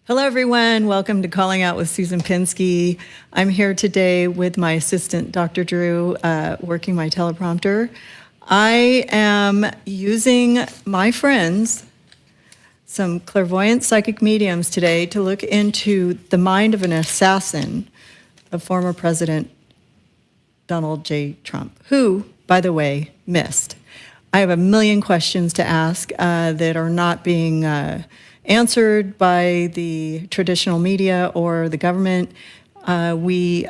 Hello, everyone. Welcome to Calling Out with Susan Pinsky. I'm here today with my assistant, Dr. Drew, working my teleprompter. I am using my friends, some clairvoyant psychic mediums today, to look into the mind of an assassin of former President Donald J. Trump, who, by the way, missed. I have a million questions to ask that are not being answered by the traditional media or the government. Everybody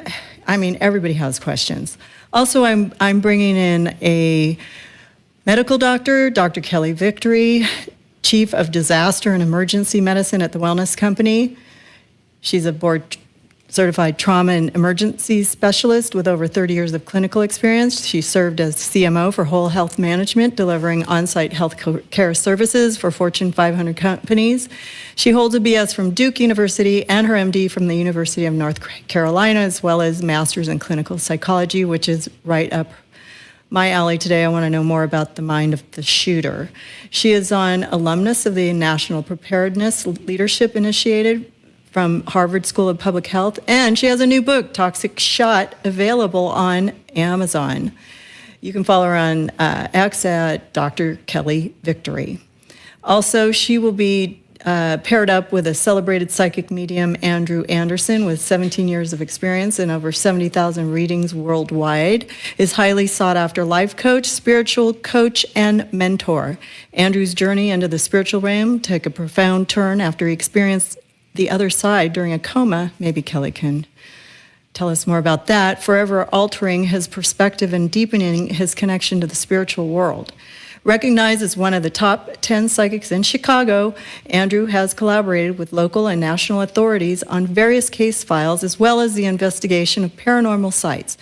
has questions. Also, I'm bringing in a medical doctor, Dr. Kelly Victory, Chief of Disaster and Emergency Medicine at the Wellness Company. She's a board-certified trauma and emergency specialist with over 30 years of clinical experience. She served as CMO for Whole Health Management, delivering on-site health care services for Fortune 500 companies. She holds a BS from Duke University and her MD from the University of North Carolina, as well as Master's in Clinical Psychology, which is right up my alley today. I want to know more about the mind of the shooter. She is an alumnus of the National Preparedness Leadership Initiative from Harvard School of Public Health, and she has a new book, Toxic Shot, available on Amazon. You can follow her on X at Dr. Kelly Victory. Also, she will be paired up with a celebrated psychic medium, Andrew Anderson, with 17 years of experience and over 70,000 readings worldwide, is highly sought after life coach, spiritual coach, and mentor. Andrew's journey into the spiritual realm took a profound turn after he experienced the other side during a coma. Maybe Kelly can tell us more about that, forever altering his perspective and deepening his connection to the spiritual world. Recognized as one of the top 10 psychics in Chicago, Andrew has collaborated with local and national authorities on various case files, as well as the investigation of paranormal sites.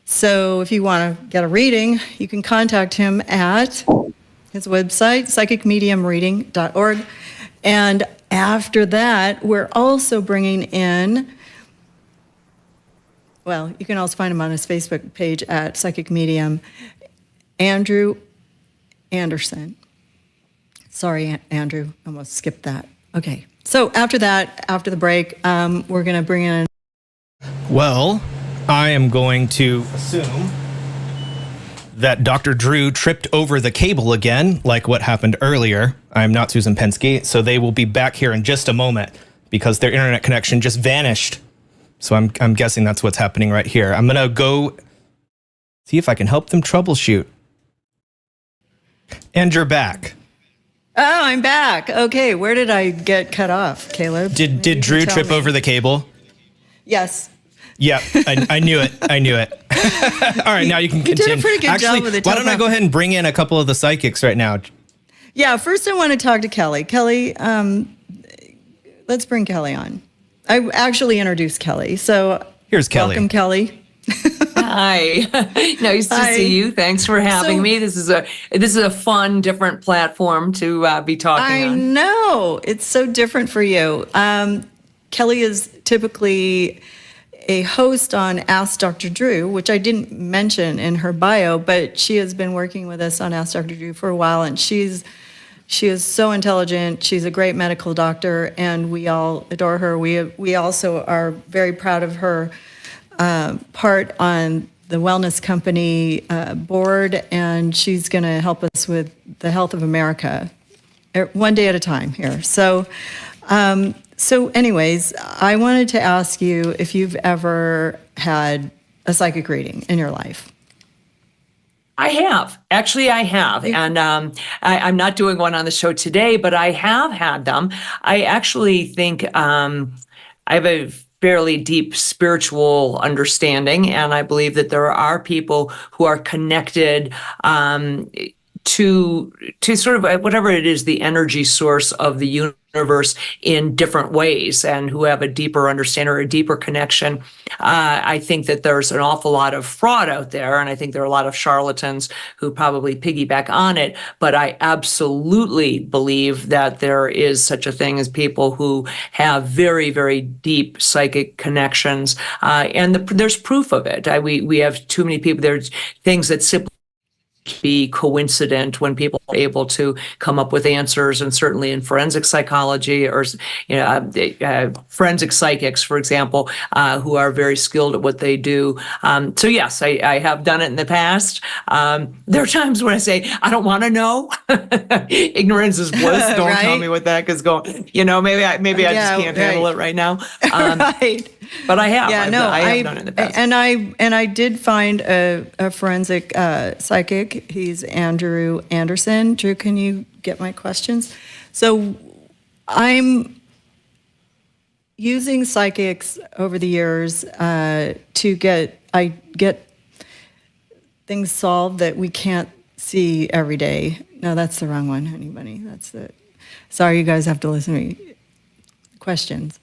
So if you want to get a reading, you can contact him at his website, psychicmediumreading.org. And after that, we're also bringing in, well, you can also find him on his Facebook page at Psychic Medium, Andrew Anderson. Sorry, Andrew, almost skipped that. Okay, so after that, after the break, we're going to bring in... Well, I am going to assume that Dr. Drew tripped over the cable again, like what happened earlier. I'm not Susan Pinsky, so they will be back here in just a moment because their internet connection just vanished. So I'm guessing that's what's happening right here. I'm going to go see if I can help them troubleshoot. And you're back. Oh, I'm back. Okay, where did I get cut off, Kaleb? Did Drew trip over the cable? Yes. Yeah, I knew it. I knew it. All right, now you can continue. You did a pretty good job with the why don't I go ahead and bring in a couple of the psychics right now? Yeah, first I want to talk to Kelly. Kelly, let's bring Kelly on. I actually introduced Kelly, so here's Kelly. Welcome, Kelly. Hi, nice to see you. Thanks for having me. This is a fun, different platform to be talking on. I know it's so different for you. Kelly is typically a host on Ask Dr. Drew, which I didn't mention in her bio, but she has been working with us on Ask Dr. Drew for a while, and she is so intelligent. She's a great medical doctor, and we all adore her. We also are very proud of her part on the Wellness Company board, and she's going to help us with the health of America one day at a time here. So anyways, I wanted to ask you if you've ever had a psychic reading in your life. I have. Actually, I have. And I'm not doing one on the show today, but I have had them. I actually think I have a fairly deep spiritual understanding, and I believe that there are people who are connected to sort of whatever it is, the energy source of the universe in different ways, and who have a deeper understanding or a deeper connection. I think that there's an awful lot of fraud out there, and I think there are a lot of charlatans who probably piggyback on it, but I absolutely believe that there is such a thing as people who have very, very deep psychic connections, and there's proof of it. We have too many people. There's things that simply be coincident when people able to come up with answers, and certainly in forensic psychology or forensic psychics, for example, who are very skilled at what they do. So yes, I have done it in the past. There are times when I say, I don't want to know. Ignorance is bliss. Don't Right? tell me what the heck is going. Maybe I just can't handle it right now. Right. But I have. Yeah, I have done it in the past. And I did find a forensic psychic. He's Andrew Anderson. Drew, can you get my questions? So I'm using psychics over the years to get things solved that we can't see every day. No, that's the wrong one, honey bunny. Sorry, you guys have to listen to me. Questions.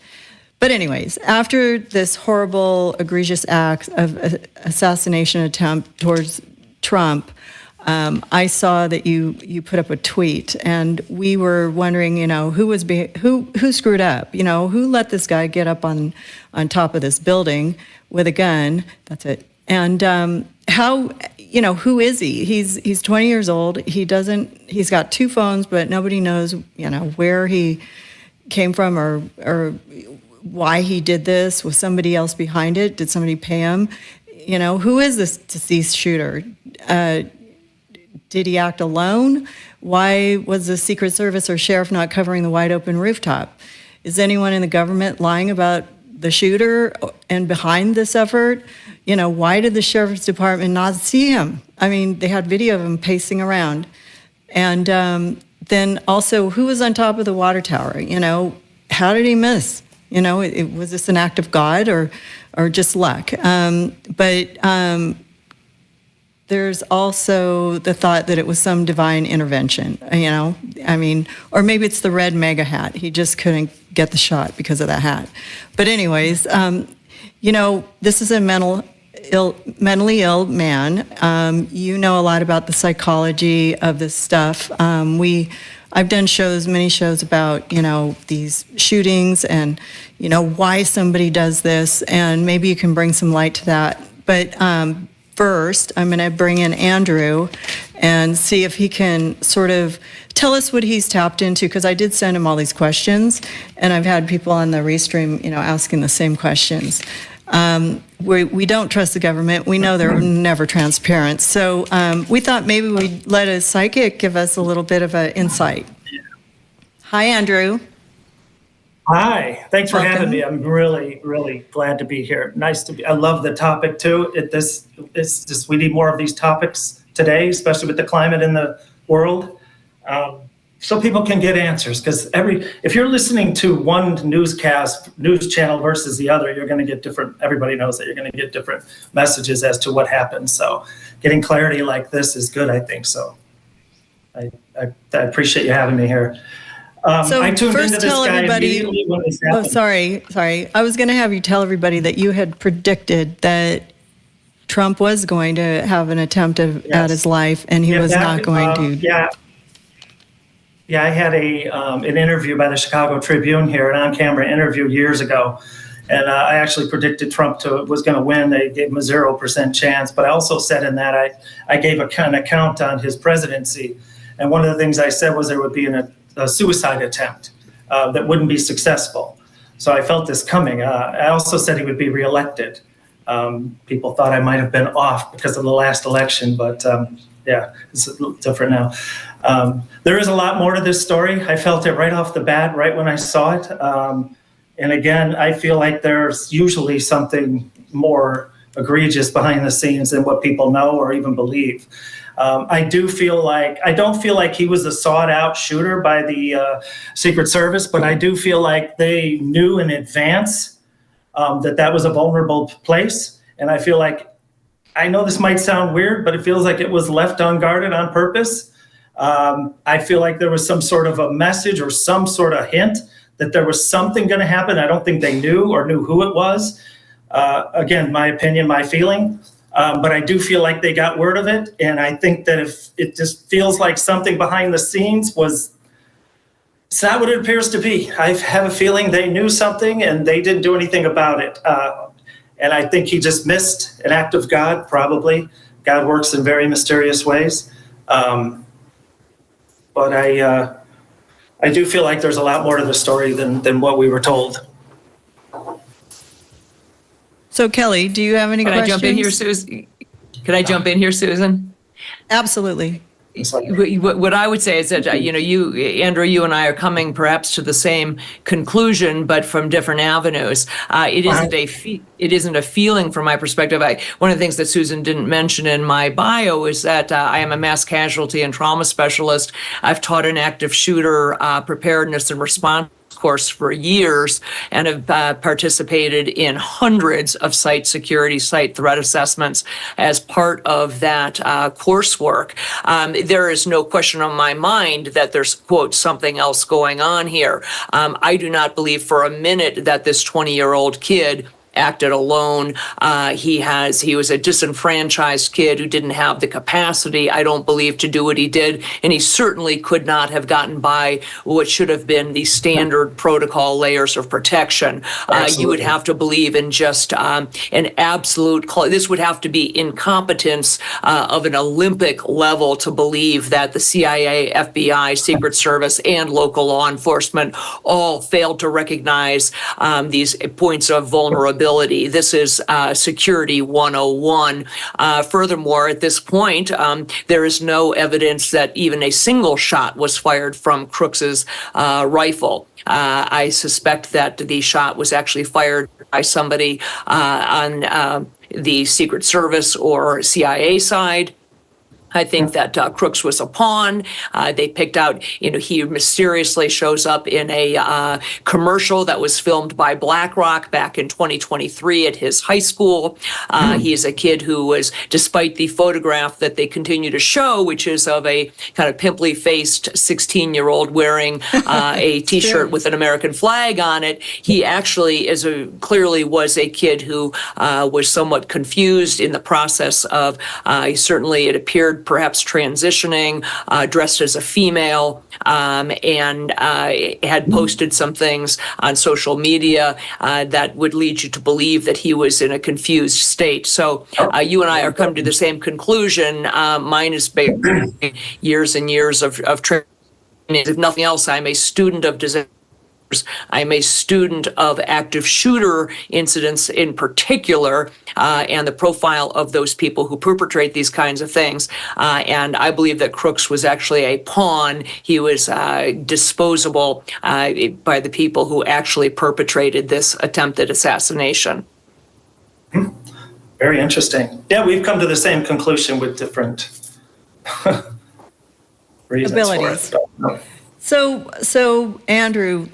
But anyways, after this horrible, egregious act of assassination attempt towards Trump, I saw that you put up a tweet, and we were wondering, who screwed up? Who let this guy get up on top of this building with a gun? That's it. And how, who is he? He's 20 years old. He's got 2 phones, but nobody knows, where he came from or why he did this. Was somebody else behind it? Did somebody pay him? Who is this deceased shooter? Did he act alone? Why was the Secret Service or sheriff not covering the wide open rooftop? Is anyone in the government lying about the shooter and behind this effort? Why did the sheriff's department not see him? I mean, they had video of him pacing around. And then also, who was on top of the water tower? How did he miss? Was this an act of God or just luck? But there's also the thought that it was some divine intervention, or maybe it's the red mega hat. He just couldn't get the shot because of that hat. But anyways, this is a mentally ill man. You know a lot about the psychology of this stuff. I've done many shows about, these shootings and, why somebody does this, and maybe you can bring some light to that. But first, I'm going to bring in Andrew and see if he can sort of tell us what he's tapped into, because I did send him all these questions, and I've had people on the restream, asking the same questions. We don't trust the government. We know they're never transparent. So we thought maybe we'd let a psychic give us a little bit of an insight. Hi, Andrew. Hi, thanks for Welcome. having me. I'm really, really glad to be here. Nice to be. I love the topic too. We need more of these topics today, especially with the climate in the world, so people can get answers. Because if you're listening to one news channel versus the other, you're going to get different. Everybody knows that you're going to get different messages as to what happened. So getting clarity like this is good, I think. So I appreciate you having me here. So I tuned first into this tell guy everybody. immediately when this Oh, happened. sorry. I was going to have you tell everybody that you had predicted that Trump was going to have an attempt at his life, and he was not going to. Yeah, I had an interview by the Chicago Tribune here, an on-camera interview years ago, and I actually predicted Trump was going to win. They gave him a 0% chance, but I also said in that I gave an account on his presidency, and one of the things I said was there would be a suicide attempt that wouldn't be successful. So I felt this coming. I also said he would be reelected. People thought I might have been off because of the last election, but it's a little different now. There is a lot more to this story. I felt it right off the bat, right when I saw it. And again, I feel like there's usually something more egregious behind the scenes than what people know or even believe. I don't feel like he was a sought-out shooter by the Secret Service, but I do feel like they knew in advance that was a vulnerable place. And I feel like, I know this might sound weird, but it feels like it was left unguarded on purpose. I feel like there was some sort of a message or some sort of hint that there was something going to happen. I don't think they knew who it was. Again, my opinion, my feeling. But I do feel like they got word of it. And I think that if it just feels like something behind the scenes it's not what it appears to be. I have a feeling they knew something and they didn't do anything about it. And I think he just missed an act of God, probably. God works in very mysterious ways. but I do feel like there's a lot more to the story than what we were told. So Kelly, do you have any Can I questions? jump in here, Susan? Can I jump in here, Susan? Absolutely. What I would say is that, you, Andrew, you and I are coming perhaps to the same conclusion, but from different avenues. It isn't a feeling from my perspective. One of the things that Susan didn't mention in my bio is that I am a mass casualty and trauma specialist. I've taught an active shooter preparedness and response course for years and have participated in hundreds of site security, site threat assessments as part of that coursework. There is no question on my mind that there's, quote, something else going on here. I do not believe for a minute that this 20-year-old kid acted alone. He was a disenfranchised kid who didn't have the capacity, I don't believe, to do what he did. And he certainly could not have gotten by what should have been the standard protocol layers of protection. You would have to believe in just an absolute, this would have to be incompetence of an Olympic level to believe that the CIA, FBI, Secret Service, and local law enforcement all failed to recognize these points of vulnerability. This is Security 101. Furthermore, at this point, there is no evidence that even a single shot was fired from Crooks's rifle. I suspect that the shot was actually fired by somebody on the Secret Service or CIA side. I think that Crooks was a pawn. They picked out, he mysteriously shows up in a commercial that was filmed by BlackRock back in 2023 at his high school. He is a kid who was, despite the photograph that they continue to show, which is of a kind of pimply-faced 16-year-old wearing a T-shirt with an American flag on it, he actually clearly was a kid who was somewhat confused in the process of, certainly it appeared perhaps transitioning, dressed as a female, and had posted some things on social media that would lead you to believe that he was in a confused state. So you and I are coming to the same conclusion. Mine is years and years of training. If nothing else, I'm a student of disaster. I'm a student of active shooter incidents in particular, and the profile of those people who perpetrate these kinds of things. And I believe that Crooks was actually a pawn. He was disposable by the people who actually perpetrated this attempted assassination. Very interesting. Yeah, we've come to the same conclusion with different reasons abilities. For it. So Andrew,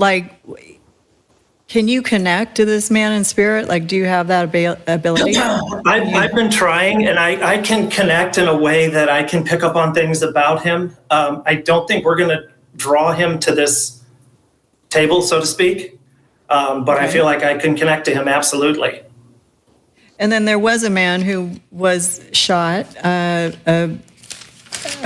can you connect to this man in spirit? Do you have that ability? I've been trying, and I can connect in a way that I can pick up on things about him. I don't think we're going to draw him to this table, so to speak, but I feel like I can connect to him absolutely. And then there was a man who was shot, a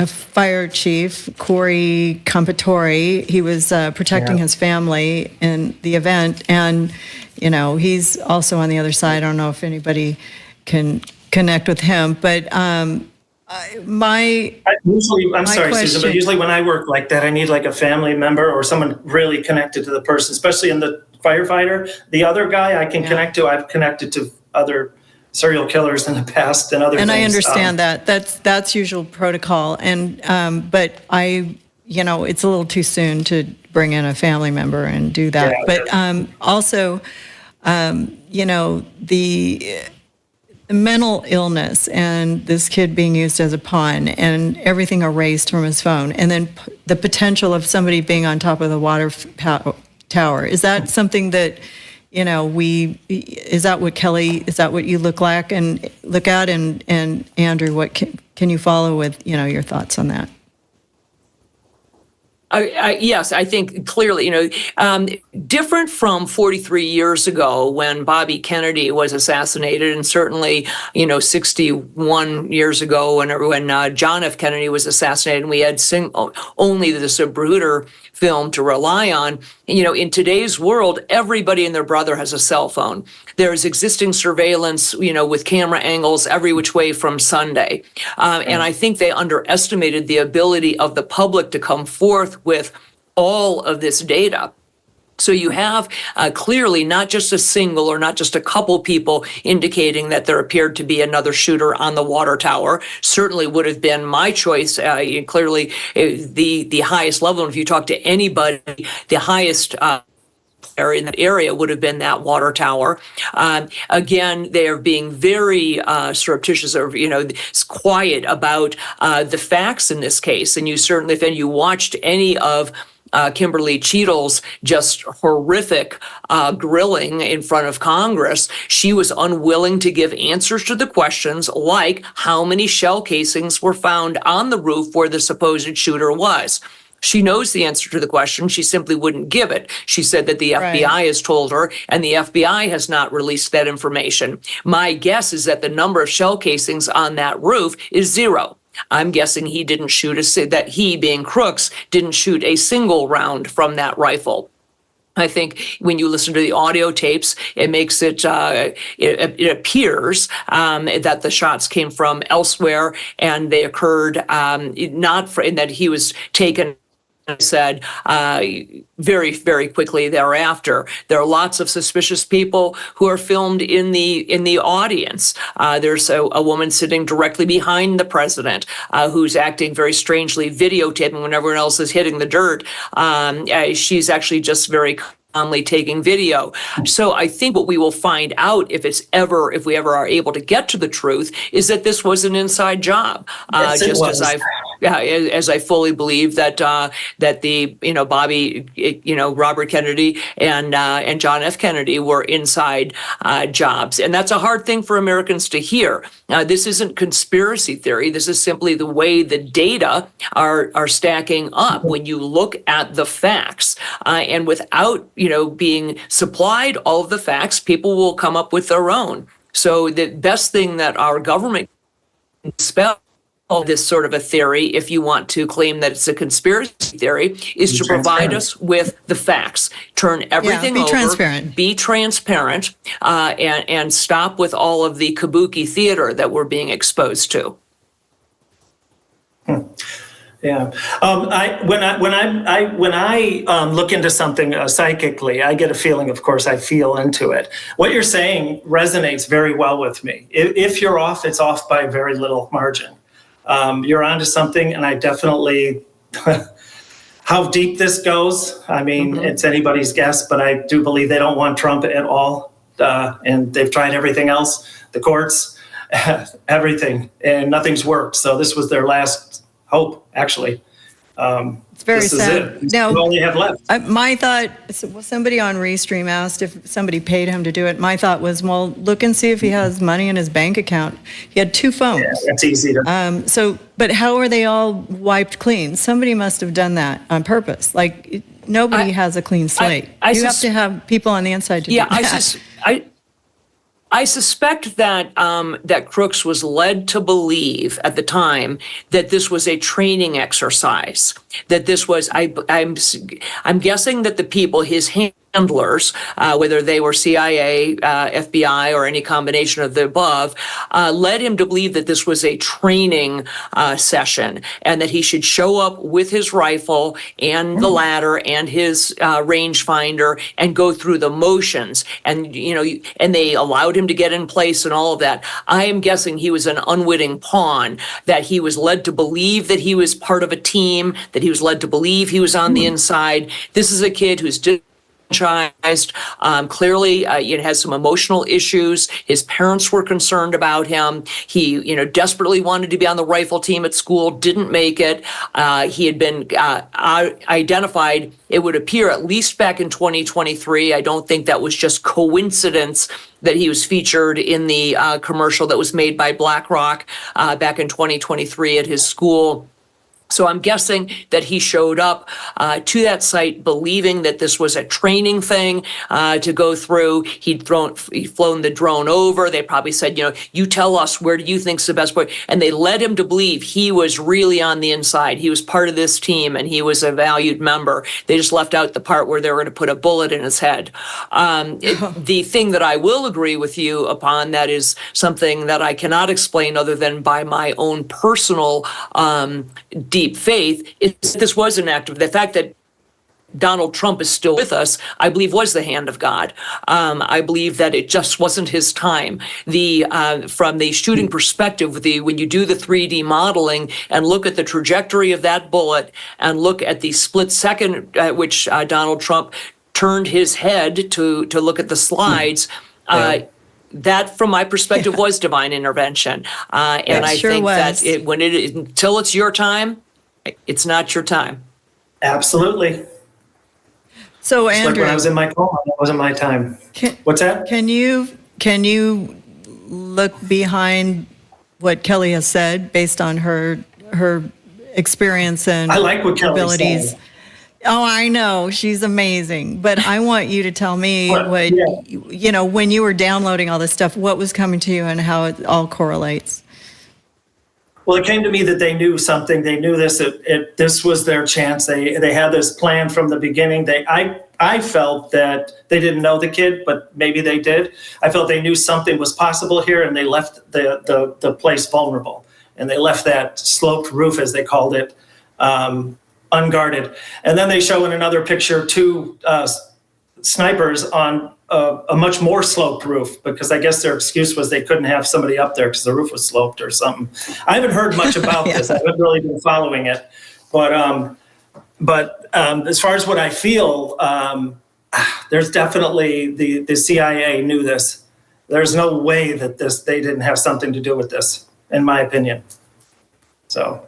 fire chief, Corey Compatore. He was protecting his family in the event, and he's also on the other side. I don't know if anybody can connect with him, but I'm sorry, Susan, but usually when I work like that, I need a family member or someone really connected to the person, especially in the firefighter. The other guy I can connect to. I've connected to other serial killers in the past and other things. And I understand that. That's usual protocol. And but it's a little too soon to bring in a family member and do that. Yeah, but also, the mental illness and this kid being used as a pawn and everything erased from his phone, and then the potential of somebody being on top of the water tower. Is that something that is that what Kelly, is that what you look at? And Andrew, what can you follow with, your thoughts on that? Yes, I think clearly, different from 43 years ago when Bobby Kennedy was assassinated, and certainly, 61 years ago when John F. Kennedy was assassinated, and we had only the Zapruder film to rely on. In today's world, everybody and their brother has a cell phone. There's existing surveillance, with camera angles every which way from Sunday. And I think they underestimated the ability of the public to come forth with all of this data. So you have clearly not just a single or not just a couple people indicating that there appeared to be another shooter on the water tower. Certainly would have been my choice. Clearly, the highest level. And if you talk to anybody, the highest in that area would have been that water tower. Again, they are being very surreptitious or, quiet about the facts in this case. And you certainly, if you watched any of Kimberly Cheadle's just horrific grilling in front of Congress, she was unwilling to give answers to the questions like how many shell casings were found on the roof where the supposed shooter was. She knows the answer to the question. She simply wouldn't give it. She said that the FBI has told her, and the FBI has not released that information. My guess is that the number of shell casings on that roof is 0. I'm guessing he didn't shoot that he, being Crooks, didn't shoot a single round from that rifle. I think when you listen to the audio tapes, it makes it appears that the shots came from elsewhere and they occurred and that he was taken, said, very, very quickly thereafter. There are lots of suspicious people who are filmed in the audience. There's a woman sitting directly behind the president who's acting very strangely, videotaping when everyone else is hitting the dirt. She's actually just very calmly taking video. So I think what we will find out if we ever are able to get to the truth is that this was an inside job. Yes, just as I fully believe that the Bobby, Robert Kennedy and John F. Kennedy were inside jobs, and that's a hard thing for Americans to hear. This isn't conspiracy theory. This is simply the way the data are stacking up when you look at the facts, and without being supplied all of the facts, people will come up with their own. So the best thing that our government can spell this sort of a theory, if you want to claim that it's a conspiracy theory, is to provide us with the facts. Turn everything over. Be transparent, and stop with all of the kabuki theater that we're being exposed to. Yeah. When I look into something psychically, I get a feeling. Of course, I feel into it. What you're saying resonates very well with me. If you're off, it's off by very little margin. You're onto something, and I definitely. How deep this goes, I mean, it's anybody's guess, but I do believe they don't want Trump at all, and they've tried everything else, the courts, everything, and nothing's worked. So this was their last hope, actually. It's very sad. This is it. We only have left. My thought, somebody on Restream asked if somebody paid him to do it. My thought was, well, look and see if he has money in his bank account. He had 2 phones. Yeah, that's easy to. But how are they all wiped clean? Somebody must have done that on purpose. Like, nobody has a clean slate. You have to have people on the inside to do that. I suspect that that Crooks was led to believe at the time that this was a training exercise. That this was, I'm guessing that the people, his handlers, whether they were CIA, FBI, or any combination of the above, led him to believe that this was a training session and that he should show up with his rifle and the ladder and his rangefinder and go through the motions. And, and they allowed him to get in place and all of that. I am guessing he was an unwitting pawn, that he was led to believe that he was part of a team, that he was led to believe he was on the inside. This is a kid who's clearly, has some emotional issues. His parents were concerned about him. He, desperately wanted to be on the rifle team at school, didn't make it. He had been identified, it would appear, at least back in 2023. I don't think that was just coincidence that he was featured in the commercial that was made by BlackRock back in 2023 at his school. So I'm guessing that he showed up to that site believing that this was a training thing to go through. He'd flown the drone over. They probably said, you tell us, where do you think's the best point? And they led him to believe he was really on the inside. He was part of this team and he was a valued member. They just left out the part where they were going to put a bullet in his head. The thing that I will agree with you upon, that is something that I cannot explain other than by my own personal deep faith, is this was an act of the fact that Donald Trump is still with us, I believe was the hand of God. I believe that it just wasn't his time. From the shooting perspective, when you do the 3D modeling and look at the trajectory of that bullet and look at the split second at which Donald Trump turned his head to look at the slides, that, from my perspective, was divine intervention. And I think that until it's your time, it's not your time. Absolutely. So, Just Andrew, like when I was in my coma, it wasn't my time. What's that? Can you look behind what Kelly has said based on her experience and I like what Kelly abilities? said. Oh, I know. She's amazing. But I want you to tell me when you were downloading all this stuff, what was coming to you and how it all correlates. Well, it came to me that they knew something. They knew this. This was their chance. They had this plan from the beginning. I felt that they didn't know the kid, but maybe they did. I felt they knew something was possible here, and they left the place vulnerable. And they left that sloped roof, as they called it, unguarded. And then they show in another picture two snipers on a much more sloped roof, because I guess their excuse was they couldn't have somebody up there because the roof was sloped or something. I haven't heard much about this. I haven't really been following it. But as far as what I feel, there's definitely the CIA knew this. There's no way that they didn't have something to do with this, in my opinion. So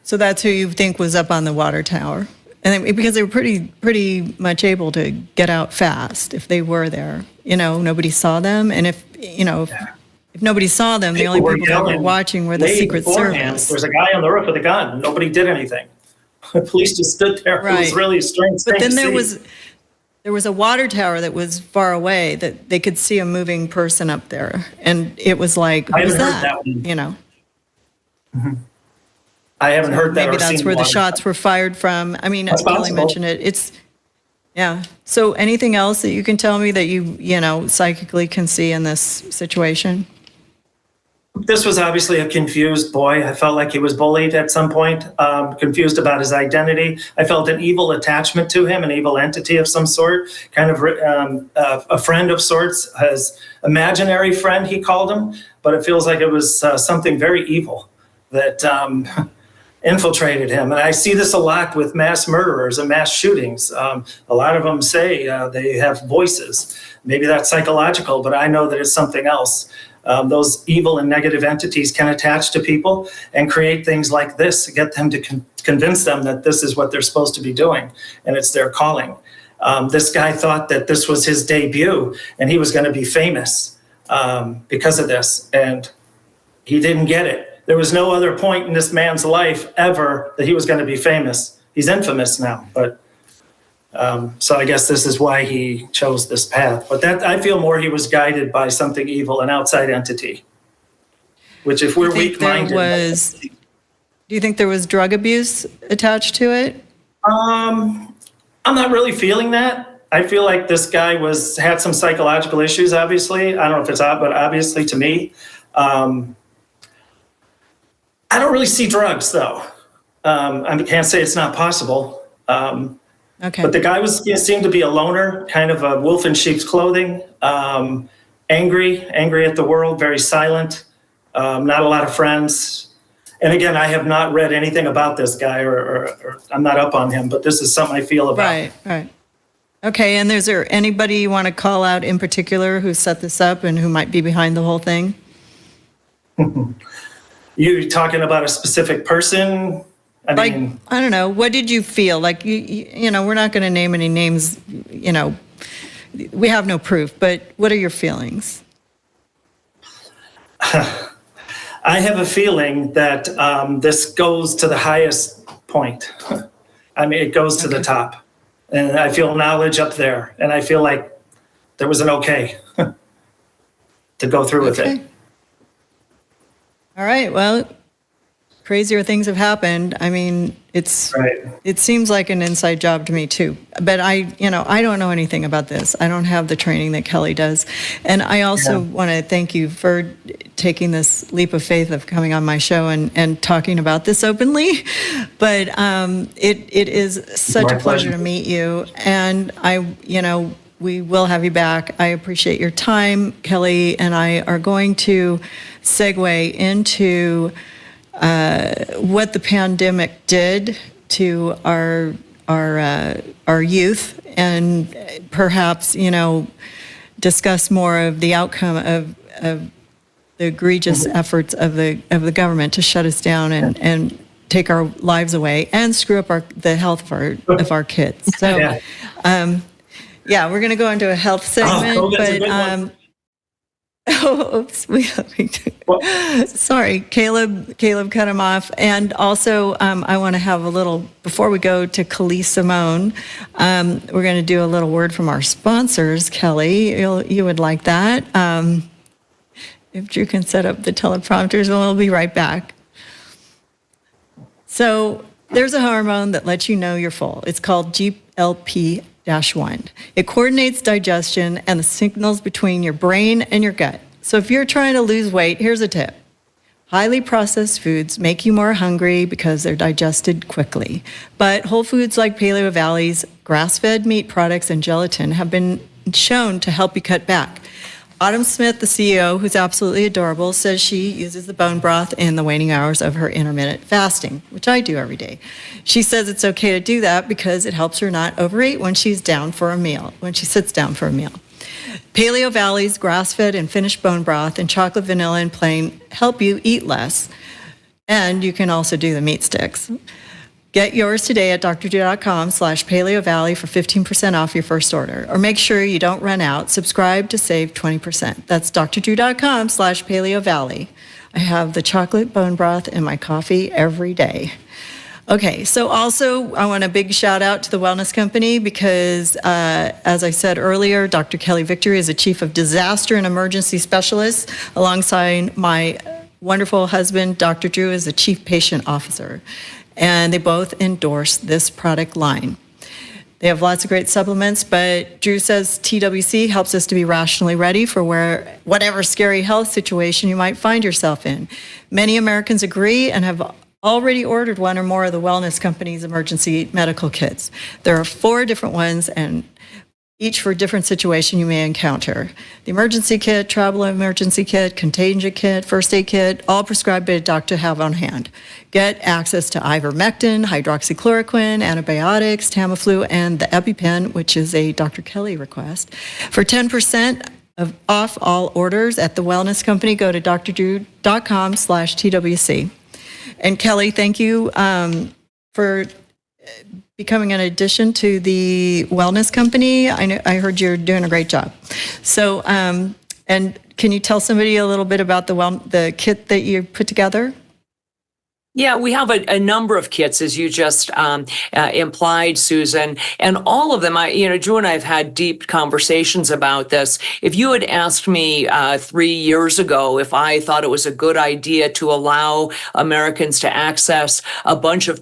that's who you think was up on the water tower. And because they were pretty much able to get out fast if they were there. Nobody saw them. And if nobody saw them, the only people that were watching were the Secret Service. There's a guy on the roof with a gun. Nobody did anything. The police just stood there. Right. It was really a strange thing. But then there was a water tower that was far away that they could see a moving person up there. And it was like, who's that? Mm-hmm. I haven't heard that. Maybe that's where the shots were fired from. I mean, as Kelly mentioned it, So anything else that you can tell me that you psychically can see in this situation? This was obviously a confused boy. I felt like he was bullied at some point, confused about his identity. I felt an evil attachment to him, an evil entity of some sort, kind of a friend of sorts, his imaginary friend, he called him. But it feels like it was something very evil that infiltrated him. And I see this a lot with mass murderers and mass shootings. A lot of them say they have voices. Maybe that's psychological, but I know that it's something else. Those evil and negative entities can attach to people and create things like this to get them to convince them that this is what they're supposed to be doing and it's their calling. This guy thought that this was his debut and he was going to be famous because of this, and he didn't get it. There was no other point in this man's life ever that he was going to be famous. He's infamous now, but so I guess this is why he chose this path. But that I feel more he was guided by something evil, an outside entity. Which, if we're weak-minded, do you think there was drug abuse attached to it? I'm not really feeling that. I feel like this guy had some psychological issues. Obviously, I don't know if it's odd, but obviously to me. I don't really see drugs, though. I can't say it's not possible. Okay. But the guy seemed to be a loner, kind of a wolf in sheep's clothing, angry at the world, very silent, not a lot of friends. And again, I have not read anything about this guy, or I'm not up on him, but this is something I feel about. Right. Okay, and is there anybody you want to call out in particular who set this up and who might be behind the whole thing? You talking about a specific person? I mean, I don't know. What did you feel? Like, we're not going to name any names, we have no proof, but what are your feelings? I have a feeling that this goes to the highest point. I mean, it goes to the top. And I feel knowledge up there. And I feel like there was an okay to go through with it. All right. Well, crazier things have happened. I mean, it seems like an inside job to me too. But I don't know anything about this. I don't have the training that Kelly does. And I also want to thank you for taking this leap of faith of coming on my show and talking about this openly. But it is such a pleasure to meet you. And we will have you back. I appreciate your time. Kelly and I are going to segue into what the pandemic did to our youth, and perhaps discuss more of the outcome of the egregious efforts of the government to shut us down and take our lives away and screw up the health of our kids. So, we're going to go into a health segment, sorry, Kaleb cut him off. And also, I want to have a little, before we go to Khalees Simone, we're going to do a little word from our sponsors. Kelly, you would like that. If Drew can set up the teleprompters, we'll be right back. So there's a hormone that lets you know you're full. It's called GLP-1. It coordinates digestion and the signals between your brain and your gut. So if you're trying to lose weight, here's a tip. Highly processed foods make you more hungry because they're digested quickly. But whole foods like Paleo Valley's grass-fed meat products and gelatin have been shown to help you cut back. Autumn Smith, the CEO, who's absolutely adorable, says she uses the bone broth in the waning hours of her intermittent fasting, which I do every day. She says it's okay to do that because it helps her not overeat when she sits down for a meal. Paleo Valley's grass-fed and finished bone broth and chocolate, vanilla, and plain help you eat less. And you can also do the meat sticks. Get yours today at drdrew.com/paleovalley for 15% off your first order. Or make sure you don't run out. Subscribe to save 20%. That's drdrew.com/paleovalley. I have the chocolate bone broth in my coffee every day. Okay, so also I want a big shout out to the Wellness Company because, as I said earlier, Dr. Kelly Victory is a chief of disaster and emergency specialist, alongside my wonderful husband, Dr. Drew, is the chief patient officer. And they both endorse this product line. They have lots of great supplements, but Drew says TWC helps us to be rationally ready for whatever scary health situation you might find yourself in. Many Americans agree and have already ordered one or more of the Wellness Company's emergency medical kits. There are 4 different ones, and each for a different situation you may encounter. The emergency kit, travel emergency kit, contagion kit, first aid kit, all prescribed by a doctor to have on hand. Get access to ivermectin, hydroxychloroquine, antibiotics, Tamiflu, and the EpiPen, which is a Dr. Kelly request. For 10% off all orders at the Wellness Company, go to drdrew.com/TWC. And Kelly, thank you for becoming an addition to the Wellness Company. I heard you're doing a great job. So, and can you tell somebody a little bit about the kit that you put together? Yeah, we have a number of kits, as you just implied, Susan, and all of them. Drew and I have had deep conversations about this. If you had asked me 3 years ago if I thought it was a good idea to allow Americans to access a bunch of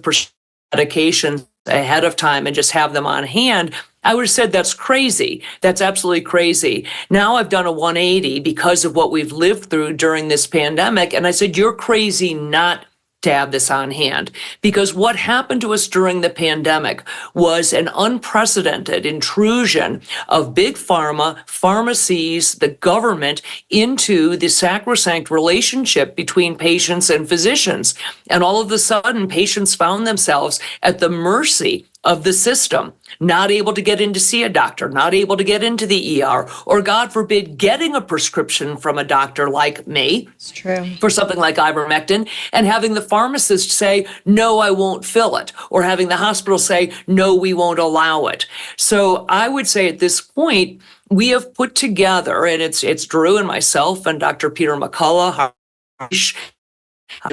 medications ahead of time and just have them on hand, I would have said that's crazy. That's absolutely crazy. Now I've done a 180 because of what we've lived through during this pandemic, and I said, you're crazy not to have this on hand, because what happened to us during the pandemic was an unprecedented intrusion of big pharma, pharmacies, the government into the sacrosanct relationship between patients and physicians. And all of a sudden, patients found themselves at the mercy of the system, not able to get in to see a doctor, not able to get into the ER, or God forbid, getting a prescription from a doctor like me. It's true. For something like ivermectin, and having the pharmacist say, no, I won't fill it, or having the hospital say, no, we won't allow it. So I would say at this point, we have put together, and it's Drew and myself and Dr. Peter McCullough,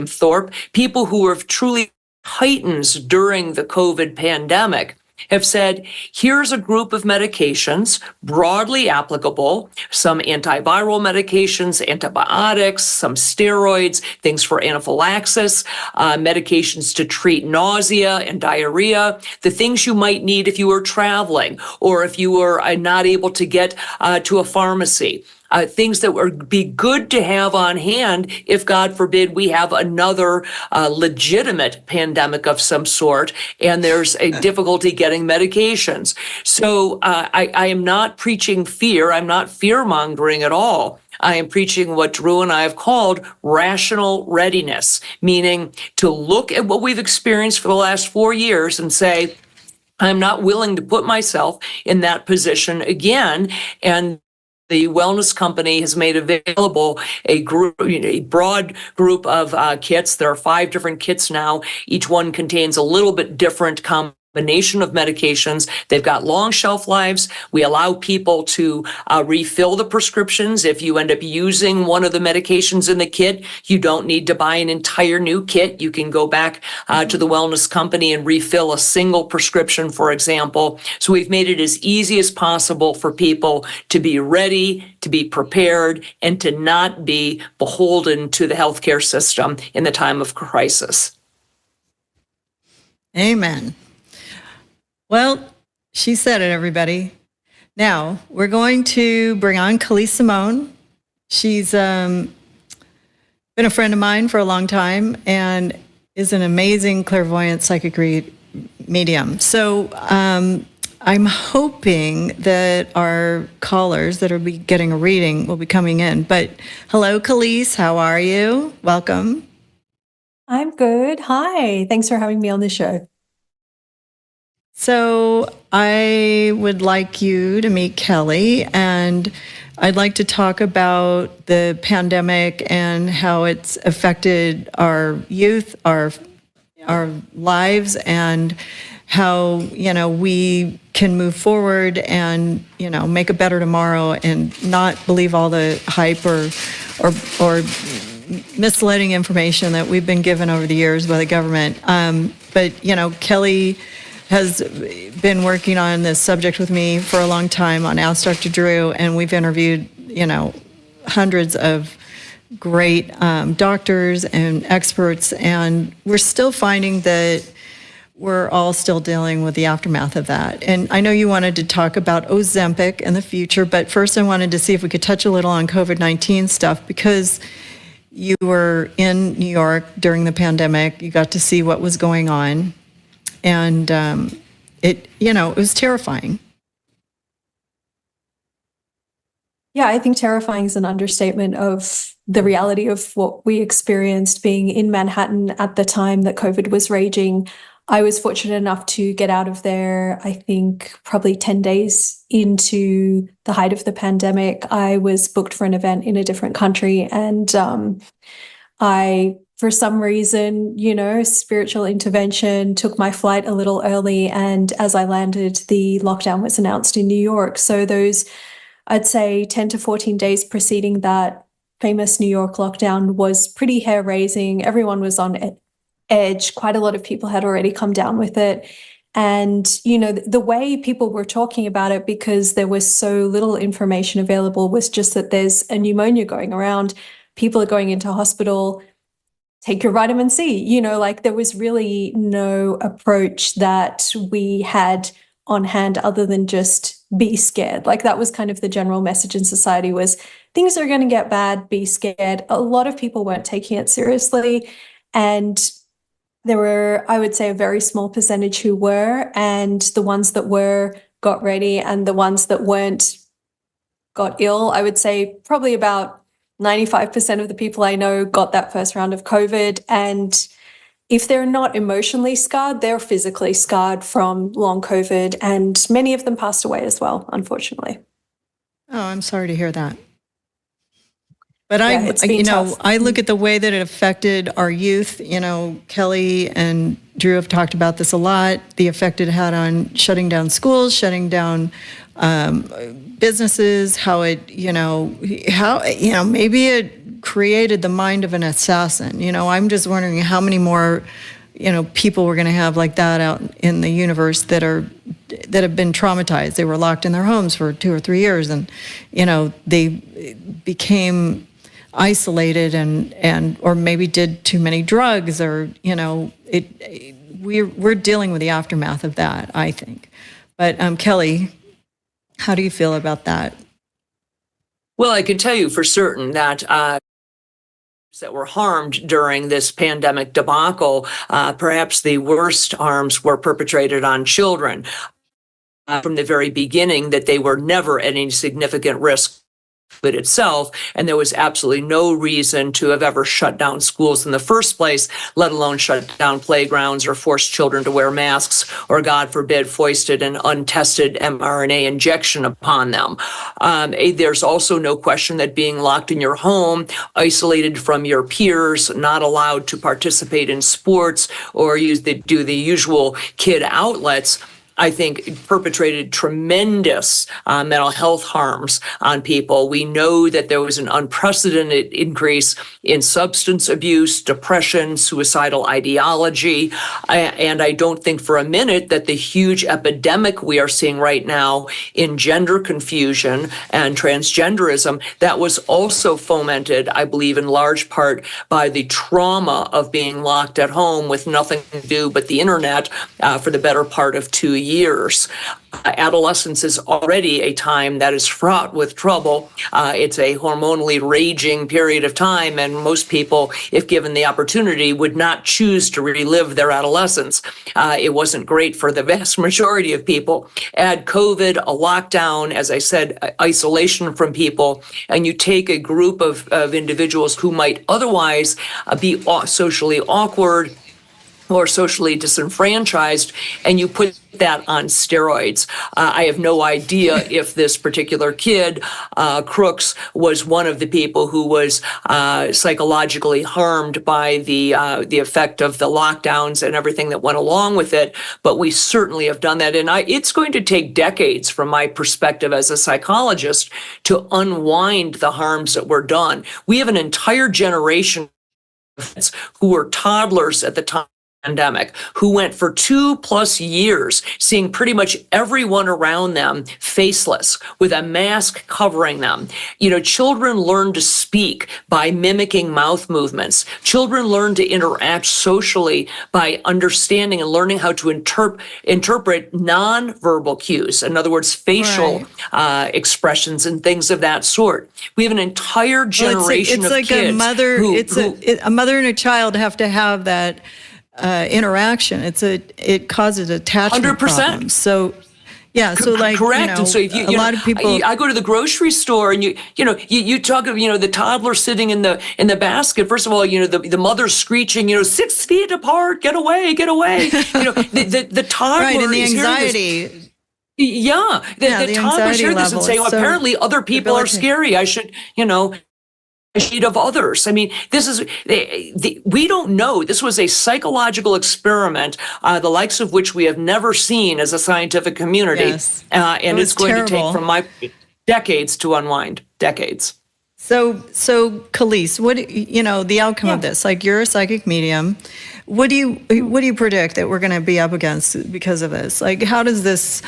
Thorpe, people who were truly titans during the COVID pandemic, have said, here's a group of medications broadly applicable, some antiviral medications, antibiotics, some steroids, things for anaphylaxis, medications to treat nausea and diarrhea, the things you might need if you were traveling or if you were not able to get to a pharmacy. Things that would be good to have on hand if, God forbid, we have another legitimate pandemic of some sort and there's a difficulty getting medications. So I am not preaching fear. I'm not fear-mongering at all. I am preaching what Drew and I have called rational readiness, meaning to look at what we've experienced for the last 4 years and say, I'm not willing to put myself in that position again. And the wellness company has made available a broad group of kits. There are 5 different kits now. Each one contains a little bit different combination of medications. They've got long shelf lives. We allow people to refill the prescriptions. If you end up using one of the medications in the kit, you don't need to buy an entire new kit. You can go back to the wellness company and refill a single prescription, for example. So we've made it as easy as possible for people to be ready, to be prepared, and to not be beholden to the healthcare system in the time of crisis. Amen. Well, she said it, everybody. Now, we're going to bring on Kaleb Simone. She's been a friend of mine for a long time and is an amazing clairvoyant psychic medium. So I'm hoping that our callers that will be getting a reading will be coming in. But hello, Kaleb. How are you? Welcome. I'm good. Hi. Thanks for having me on the show. So I would like you to meet Kelly, and I'd like to talk about the pandemic and how it's affected our youth, our lives, and how, we can move forward and, make a better tomorrow and not believe all the hype or misleading information that we've been given over the years by the government. But Kelly has been working on this subject with me for a long time on Ask Dr. Drew, and we've interviewed, hundreds of great doctors and experts, and we're still finding that we're all still dealing with the aftermath of that. And I know you wanted to talk about Ozempic in the future, but first I wanted to see if we could touch a little on COVID-19 stuff, because you were in New York during the pandemic. You got to see what was going on. And it was terrifying. Yeah, I think terrifying is an understatement of the reality of what we experienced being in Manhattan at the time that COVID was raging. I was fortunate enough to get out of there, I think, probably 10 days into the height of the pandemic. I was booked for an event in a different country, and for some reason, spiritual intervention, took my flight a little early. And as I landed, the lockdown was announced in New York. So those, I'd say 10 to 14 days preceding that famous New York lockdown was pretty hair-raising. Everyone was on edge. Quite a lot of people had already come down with it. And, the way people were talking about it, because there was so little information available, was just that there's a pneumonia going around. People are going into hospital. Take your vitamin C, there was really no approach that we had on hand other than just be scared. That was kind of the general message in society, was things are going to get bad, be scared. A lot of people weren't taking it seriously. And there were, I would say, a very small percentage who were, and the ones that were got ready, and the ones that weren't got ill. I would say probably about 95% of the people I know got that first round of COVID. And if they're not emotionally scarred, they're physically scarred from long COVID. And many of them passed away as well, unfortunately. Oh, I'm sorry to hear that. But it's been tough. I look at the way that it affected our youth. Kelly and Drew have talked about this a lot, the effect it had on shutting down schools, shutting down businesses, how it, maybe it created the mind of an assassin. I'm just wondering how many more, people we're going to have like that out in the universe that have been traumatized. They were locked in their homes for 2 or 3 years, and they became isolated and or maybe did too many drugs, or we're dealing with the aftermath of that, I think. But Kelly, how do you feel about that? Well, I can tell you for certain that that were harmed during this pandemic debacle, perhaps the worst harms were perpetrated on children. From the very beginning, that they were never at any significant risk it itself, and there was absolutely no reason to have ever shut down schools in the first place, let alone shut down playgrounds or force children to wear masks, or God forbid, foisted an untested mRNA injection upon them. There's also no question that being locked in your home, isolated from your peers, not allowed to participate in sports or do the usual kid outlets, I think perpetrated tremendous mental health harms on people. We know that there was an unprecedented increase in substance abuse, depression, suicidal ideology, and I don't think for a minute that the huge epidemic we are seeing right now in gender confusion and transgenderism, that was also fomented, I believe, in large part by the trauma of being locked at home with nothing to do but the internet for the better part of 2 years. Adolescence is already a time that is fraught with trouble. It's a hormonally raging period of time, and most people, if given the opportunity, would not choose to relive their adolescence. It wasn't great for the vast majority of people. Add COVID, a lockdown, as I said, isolation from people, and you take a group of individuals who might otherwise be socially awkward or socially disenfranchised, and you put that on steroids. I have no idea if this particular kid, Crooks, was one of the people who was psychologically harmed by the effect of the lockdowns and everything that went along with it, but we certainly have done that. And it's going to take decades, from my perspective as a psychologist, to unwind the harms that were done. We have an entire generation who were toddlers at the time pandemic, who went for 2+ years seeing pretty much everyone around them faceless with a mask covering them. Children learn to speak by mimicking mouth movements. Children learn to interact socially by understanding and learning how to interpret nonverbal cues. In other words, facial expressions and things of that sort. We have an entire generation of kids. A mother and a child have to have that interaction. It causes attachment 100%. Problems. So, yeah. So correct. And so if a lot of people, I go to the grocery store and you talk of the toddler sitting in the basket. First of all, the mother's screeching 6 feet apart, get away. The toddler right, and the is anxiety. The toddlers hear this and say, apparently other people are scary. I should of others. I mean, this is we don't know. This was a psychological experiment, the likes of which we have never seen as a scientific community, and it's going to take, from my decades to unwind. Decades. So Kaleb, what the outcome of this? Like, you're a psychic medium. What do you predict that we're going to be up against because of this? Like, how is this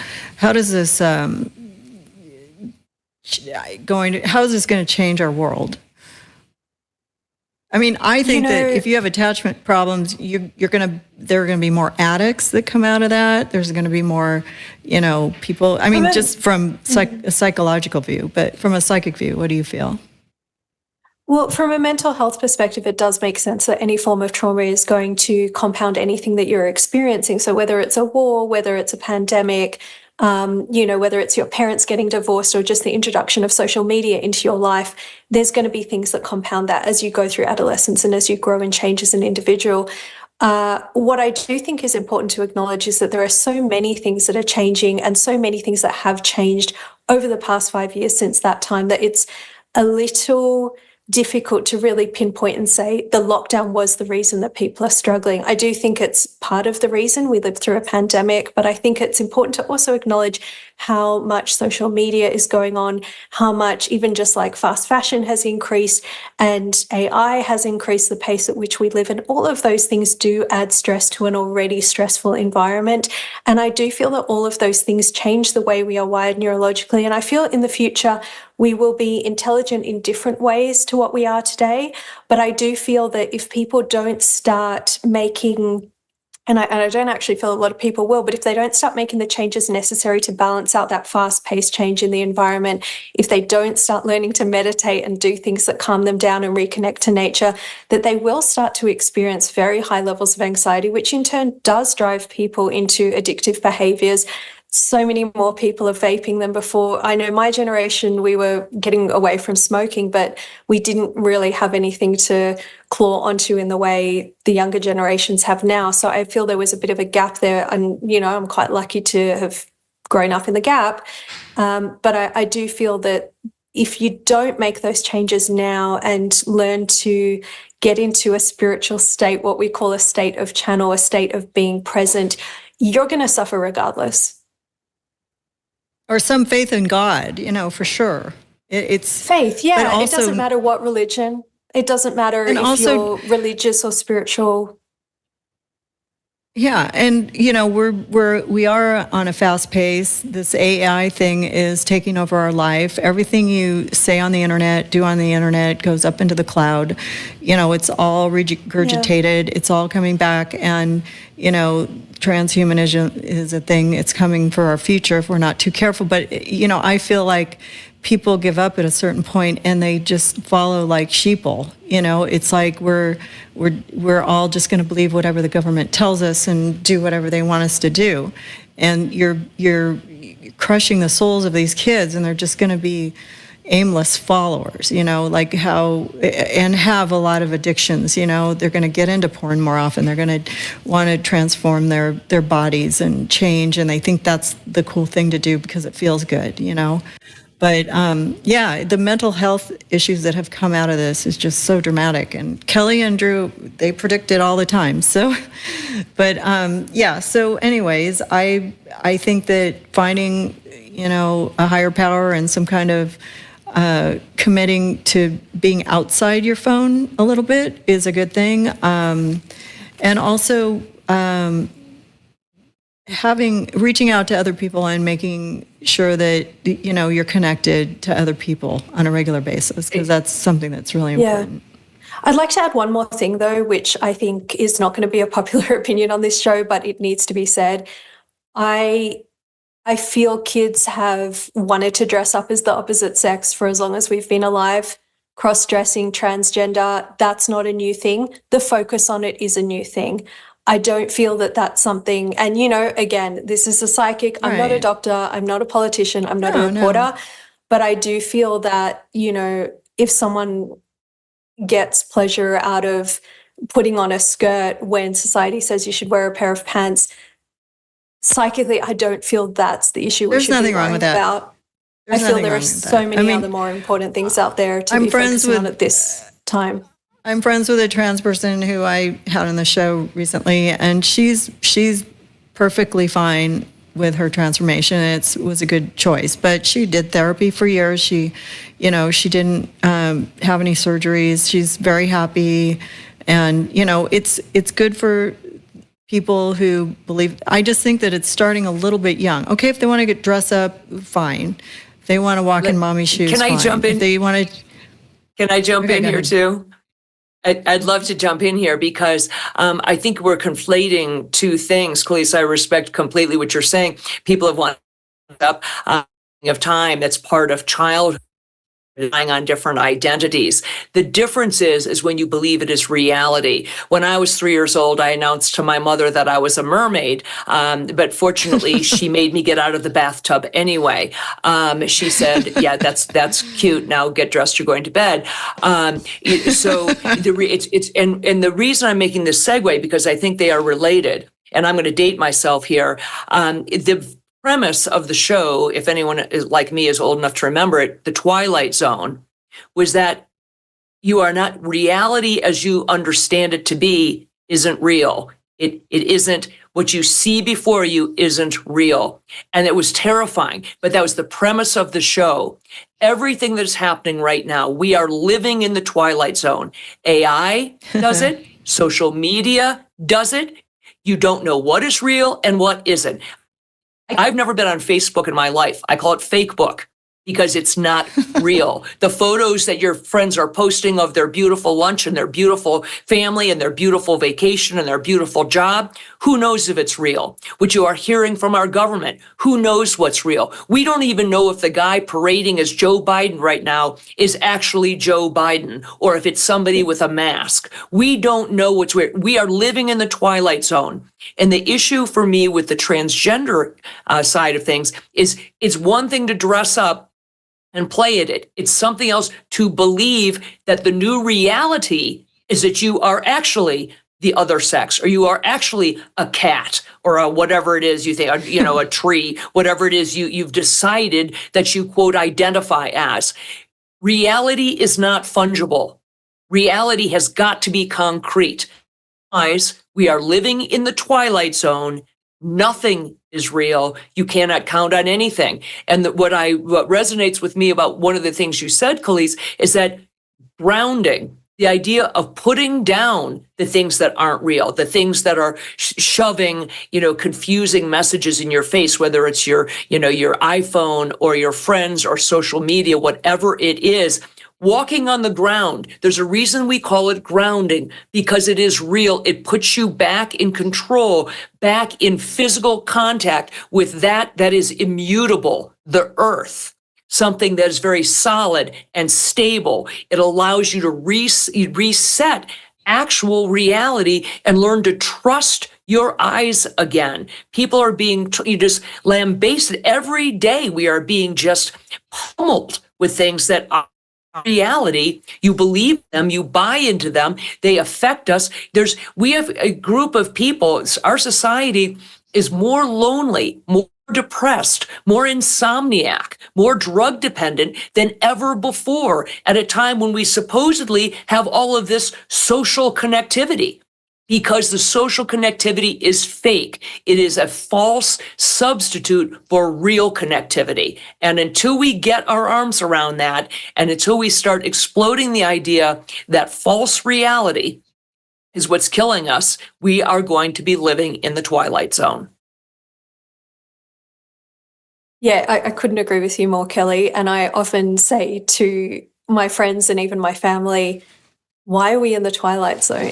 going to change our world? I mean, I think that if you have attachment problems, there are going to be more addicts that come out of that. There's going to be more, people. I mean, just from a psychological view, but from a psychic view, what do you feel? Well, from a mental health perspective, it does make sense that any form of trauma is going to compound anything that you're experiencing. So whether it's a war, whether it's a pandemic, whether it's your parents getting divorced or just the introduction of social media into your life, there's going to be things that compound that as you go through adolescence and as you grow and change as an individual. What I do think is important to acknowledge is that there are so many things that are changing and so many things that have changed over the past 5 years since that time, that it's a little difficult to really pinpoint and say the lockdown was the reason that people are struggling. I do think it's part of the reason we lived through a pandemic, but I think it's important to also acknowledge how much social media is going on, how much even just like fast fashion has increased and AI has increased the pace at which we live. And all of those things do add stress to an already stressful environment. And I do feel that all of those things change the way we are wired neurologically. And I feel in the future, we will be intelligent in different ways to what we are today. But I do feel that if people don't start making, and I don't actually feel a lot of people will, but if they don't start making the changes necessary to balance out that fast-paced change in the environment, if they don't start learning to meditate and do things that calm them down and reconnect to nature, that they will start to experience very high levels of anxiety, which in turn does drive people into addictive behaviors. So many more people are vaping than before. I know my generation, we were getting away from smoking, but we didn't really have anything to claw onto in the way the younger generations have now. So I feel there was a bit of a gap there. And, I'm quite lucky to have grown up in the gap. But I do feel that if you don't make those changes now and learn to get into a spiritual state, what we call a state of channel, a state of being present, you're going to suffer regardless. Or some faith in God, for sure. It's faith, yeah. Also, it doesn't matter what religion. It doesn't matter if you're religious or spiritual. Yeah, and we are on a fast pace. This AI thing is taking over our life. Everything you say on the internet, do on the internet, goes up into the cloud. It's all regurgitated. Yeah. It's all coming back, and transhumanism is a thing. It's coming for our future if we're not too careful. But I feel like people give up at a certain point and they just follow like sheeple. It's like we're all just going to believe whatever the government tells us and do whatever they want us to do. And you're crushing the souls of these kids, and they're just going to be aimless followers, like and have a lot of addictions. They're going to get into porn more often. They're going to want to transform their bodies and change, and they think that's the cool thing to do because it feels good. But the mental health issues that have come out of this is just so dramatic. And Kelly and Drew, they predict it all the time. So, but So, anyways, I think that finding a higher power and some kind of committing to being outside your phone a little bit is a good thing, and also reaching out to other people and making sure that you're connected to other people on a regular basis, because that's something that's really important. I'd like to add one more thing though, which I think is not going to be a popular opinion on this show, but it needs to be said. I feel kids have wanted to dress up as the opposite sex for as long as we've been alive. Cross-dressing, transgender, that's not a new thing. The focus on it is a new thing. I don't feel that that's something, and again, this is a psychic. I'm not a doctor. I'm not a politician. I'm not a reporter. But I do feel that, if someone gets pleasure out of putting on a skirt when society says you should wear a pair of pants, psychically, I don't feel that's the issue. There's nothing wrong with that. I feel there are so many other more important things out there to be focusing on at this time. I'm friends with a trans person who I had on the show recently, and she's perfectly fine with her transformation. It was a good choice, but she did therapy for years. She didn't have any surgeries. She's very happy, and it's good for people who believe. I just think that it's starting a little bit young. Okay, if they want to get dressed up, fine. If they want to walk in mommy shoes, can I fine. Jump in? If they want to, can I jump in here too? I'd love to jump in here because I think we're conflating two things. Khalees, I respect completely what you're saying. People have wanted up of time that's part of childhood, relying on different identities. The difference is when you believe it is reality. When I was 3 years old, I announced to my mother that I was a mermaid, but fortunately, she made me get out of the bathtub anyway. She said, "Yeah, that's cute. Now get dressed. You're going to bed." The reason I'm making this segue because I think they are related, and I'm going to date myself here. The premise of the show, if anyone is like me is old enough to remember it, The Twilight Zone, was that reality as you understand it to be isn't real. It isn't, what you see before you isn't real. And it was terrifying, but that was the premise of the show. Everything that is happening right now, we are living in the twilight zone. AI does it. Social media does it. You don't know what is real and what isn't. I've never been on Facebook in my life. I call it fake book because it's not real. The photos that your friends are posting of their beautiful lunch and their beautiful family and their beautiful vacation and their beautiful job, who knows if it's real? What you are hearing from our government, who knows what's real? We don't even know if the guy parading as Joe Biden right now is actually Joe Biden or if it's somebody with a mask. We don't know what's real. We are living in the twilight zone. And the issue for me with the transgender side of things is it's one thing to dress up and play at it. It's something else to believe that the new reality is that you are actually the other sex, or you are actually a cat, or a whatever it is you think, a tree, whatever it is you've decided that you, quote, identify as. Reality is not fungible. Reality has got to be concrete. Otherwise, we are living in the twilight zone. Nothing is real. You cannot count on anything. And what resonates with me about one of the things you said, Kaleb, is that grounding, the idea of putting down the things that aren't real, the things that are shoving, confusing messages in your face, whether it's your iPhone or your friends or social media, whatever it is. Walking on the ground, there's a reason we call it grounding, because it is real. It puts you back in control, back in physical contact with that is immutable, the earth, something that is very solid and stable. It allows you to reset actual reality and learn to trust your eyes again. People are being just lambasted every day. We are being just pummeled with things that are reality. You believe them, you buy into them, they affect us. We have a group of people, our society is more lonely, more depressed, more insomniac, more drug dependent than ever before at a time when we supposedly have all of this social connectivity. Because the social connectivity is fake. It is a false substitute for real connectivity. And until we get our arms around that, and until we start exploding the idea that false reality is what's killing us, we are going to be living in the twilight zone. Yeah, I couldn't agree with you more, Kelly. And I often say to my friends and even my family, why are we in the twilight zone,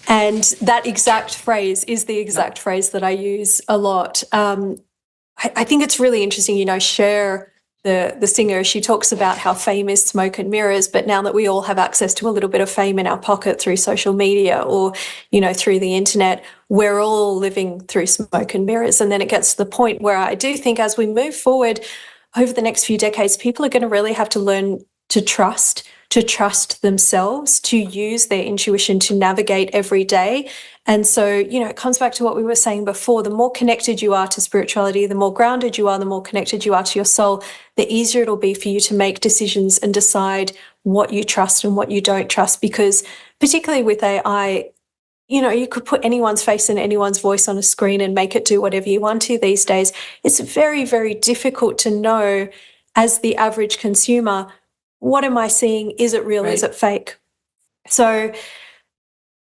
And that exact phrase is the exact phrase that I use a lot. I think it's really interesting, Cher, the singer, she talks about how fame is smoke and mirrors, but now that we all have access to a little bit of fame in our pocket through social media or, through the internet, we're all living through smoke and mirrors. And then it gets to the point where I do think as we move forward over the next few decades, people are going to really have to learn to trust themselves, to use their intuition to navigate every day. And so, it comes back to what we were saying before. The more connected you are to spirituality, the more grounded you are, the more connected you are to your soul, the easier it'll be for you to make decisions and decide what you trust and what you don't trust. Because particularly with AI, you could put anyone's face and anyone's voice on a screen and make it do whatever you want to these days. It's very, very difficult to know as the average consumer, what am I seeing? Is it real? Right. Is it fake? So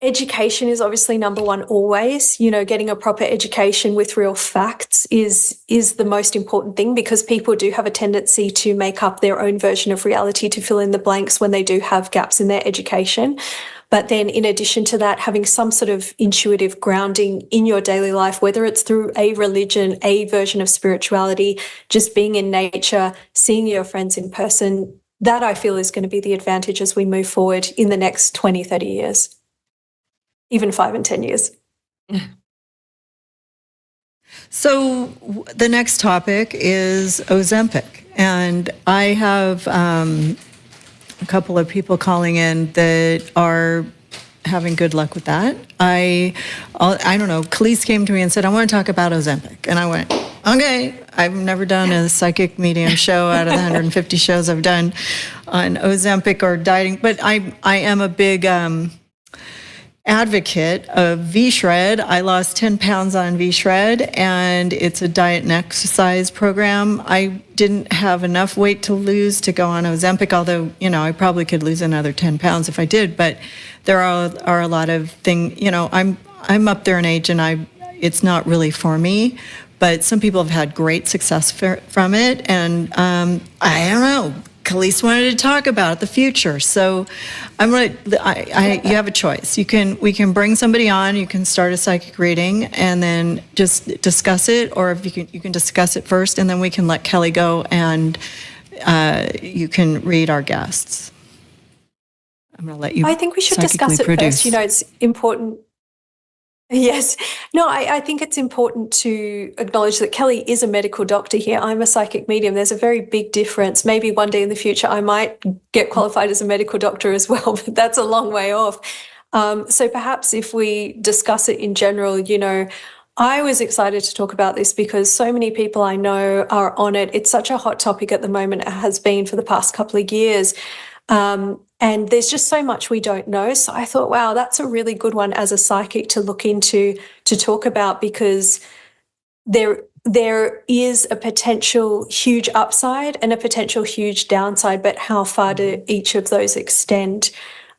education is obviously number one always. Getting a proper education with real facts is the most important thing, because people do have a tendency to make up their own version of reality to fill in the blanks when they do have gaps in their education. But then in addition to that, having some sort of intuitive grounding in your daily life, whether it's through a religion, a version of spirituality, just being in nature, seeing your friends in person, that I feel is going to be the advantage as we move forward in the next 20, 30 years, even 5 and 10 years. So the next topic is Ozempic. And I have a couple of people calling in that are having good luck with that. I don't know, Kaleb came to me and said, I want to talk about Ozempic. And I went, Okay, I've never done a psychic medium show out of the 150 shows I've done on Ozempic or dieting, but I am a big advocate of V-Shred. I lost 10 pounds on V-Shred, and it's a diet and exercise program. I didn't have enough weight to lose to go on Ozempic, although, I probably could lose another 10 pounds if I did, but there are a lot of things, I'm up there in age, and it's not really for me. But some people have had great success from it, and I don't know. Kaleb wanted to talk about the future, so you have a choice. We can bring somebody on. You can start a psychic reading, and then just discuss it, or if you can discuss it first, and then we can let Kelly go, and you can read our guests. I'm going to let you. I think we should discuss it first. It's important. Yes. No, I think it's important to acknowledge that Kelly is a medical doctor here. I'm a psychic medium. There's a very big difference. Maybe one day in the future I might get qualified as a medical doctor as well, but that's a long way off. So perhaps if we discuss it in general, I was excited to talk about this because so many people I know are on it. It's such a hot topic at the moment. It has been for the past couple of years. And there's just so much we don't know. So I thought, wow, that's a really good one as a psychic to look into, to talk about, because there is a potential huge upside and a potential huge downside, but how far do each of those extend?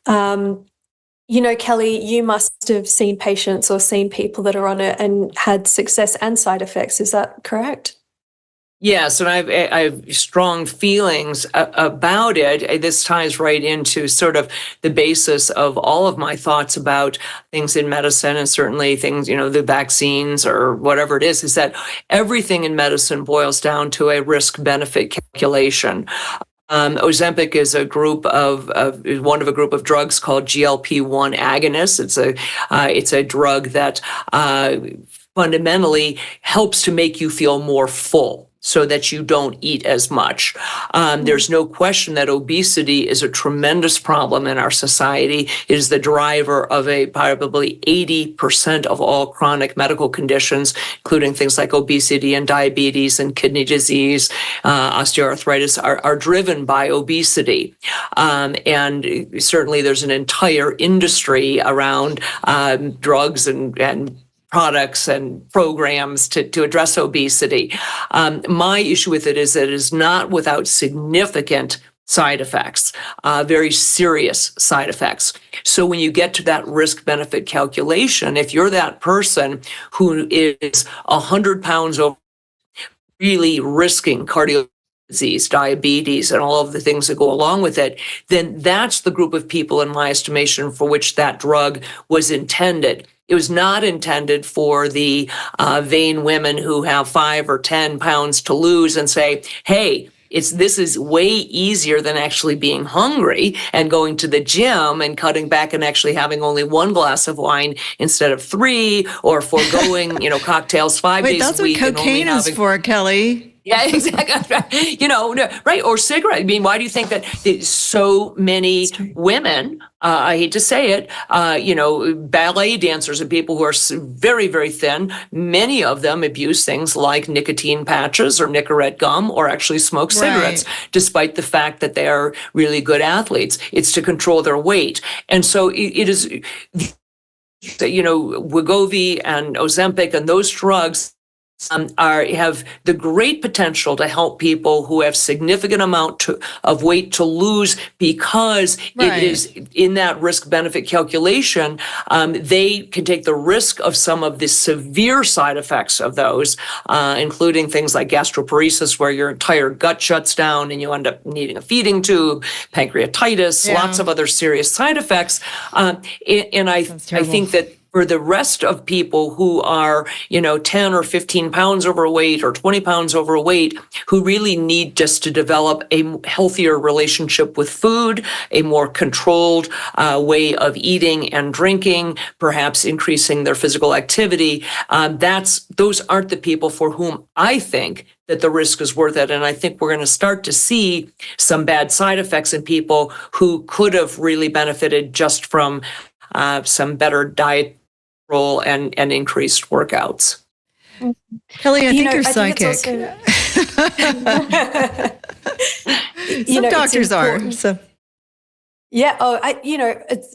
Kelly, you must have seen patients or seen people that are on it and had success and side effects. Is that correct? Yes, and I have strong feelings about it. This ties right into sort of the basis of all of my thoughts about things in medicine, and certainly things, the vaccines or whatever it is that everything in medicine boils down to a risk-benefit calculation. Ozempic is a group of one of a group of drugs called GLP-1 agonists. It's a drug that fundamentally helps to make you feel more full, so that you don't eat as much. There's no question that obesity is a tremendous problem in our society. It is the driver of probably 80% of all chronic medical conditions, including things like obesity and diabetes and kidney disease, osteoarthritis, are driven by obesity. And certainly there's an entire industry around drugs and products and programs to address obesity. My issue with it is that it is not without significant side effects, very serious side effects. So when you get to that risk-benefit calculation, if you're that person who is 100 pounds over, really risking cardiovascular disease, diabetes, and all of the things that go along with it, then that's the group of people, in my estimation, for which that drug was intended. It was not intended for the vain women who have 5 or 10 pounds to lose and say, hey, this is way easier than actually being hungry and going to the gym and cutting back and actually having only 1 glass of wine instead of 3, or foregoing, cocktails 5 days a week. Wait, that's what cocaine is for, Kelly. Yeah, exactly. Right. Or cigarette. I mean, why do you think that so many women, I hate to say it, ballet dancers and people who are very, very thin, many of them abuse things like nicotine patches or Nicorette gum, or actually smoke cigarettes, despite the fact that they are really good athletes. It's to control their weight. And so it is, Wegovy and Ozempic and those drugs have the great potential to help people who have significant amount of weight to lose, because it is in that risk-benefit calculation. They can take the risk of some of the severe side effects of those, including things like gastroparesis, where your entire gut shuts down and you end up needing a feeding tube, pancreatitis, lots of other serious side effects. And I think that for the rest of people who are, 10 or 15 pounds overweight or 20 pounds overweight, who really need just to develop a healthier relationship with food, a more controlled way of eating and drinking, perhaps increasing their physical activity, those aren't the people for whom I think that the risk is worth it. And I think we're going to start to see some bad side effects in people who could have really benefited just from some better diet control and increased workouts. Kelly, I think you're I think psychic. it's Some it's doctors are. important. So Yeah. Oh,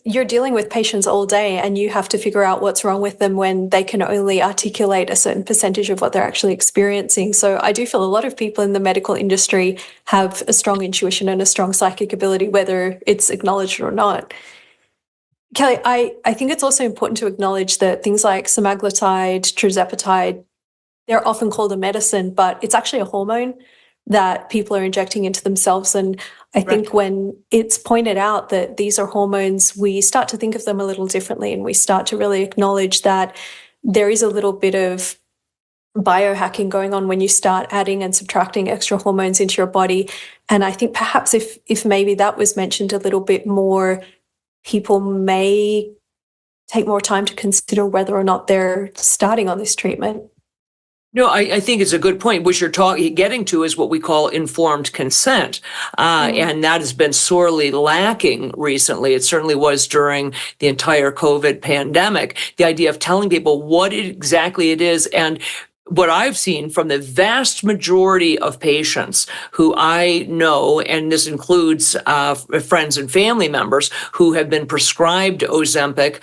you're dealing with patients all day, and you have to figure out what's wrong with them when they can only articulate a certain percentage of what they're actually experiencing. So I do feel a lot of people in the medical industry have a strong intuition and a strong psychic ability, whether it's acknowledged or not. Kelly, I think it's also important to acknowledge that things like semaglutide, tirzepatide, they're often called a medicine, but it's actually a hormone that people are injecting into themselves. And I think when it's pointed out that these are hormones, we start to think of them a little differently, and we start to really acknowledge that there is a little bit of biohacking going on when you start adding and subtracting extra hormones into your body. And I think perhaps if maybe that was mentioned a little bit more, people may take more time to consider whether or not they're starting on this treatment. No, I think it's a good point. What you're getting to is what we call informed consent. And that has been sorely lacking recently. It certainly was during the entire COVID pandemic. The idea of telling people what exactly it is, and what I've seen from the vast majority of patients who I know, and this includes friends and family members who have been prescribed Ozempic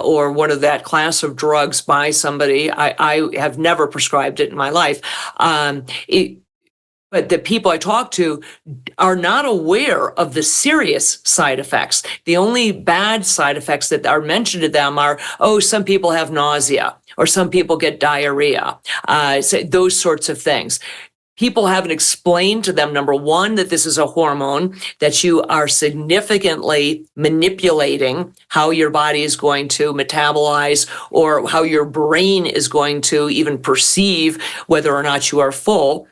or one of that class of drugs by somebody. I have never prescribed it in my life. But the people I talk to are not aware of the serious side effects. The only bad side effects that are mentioned to them are, some people have nausea, or some people get diarrhea, so those sorts of things. People haven't explained to them, number one, that this is a hormone, that you are significantly manipulating how your body is going to metabolize, or how your brain is going to even perceive whether or not you are full.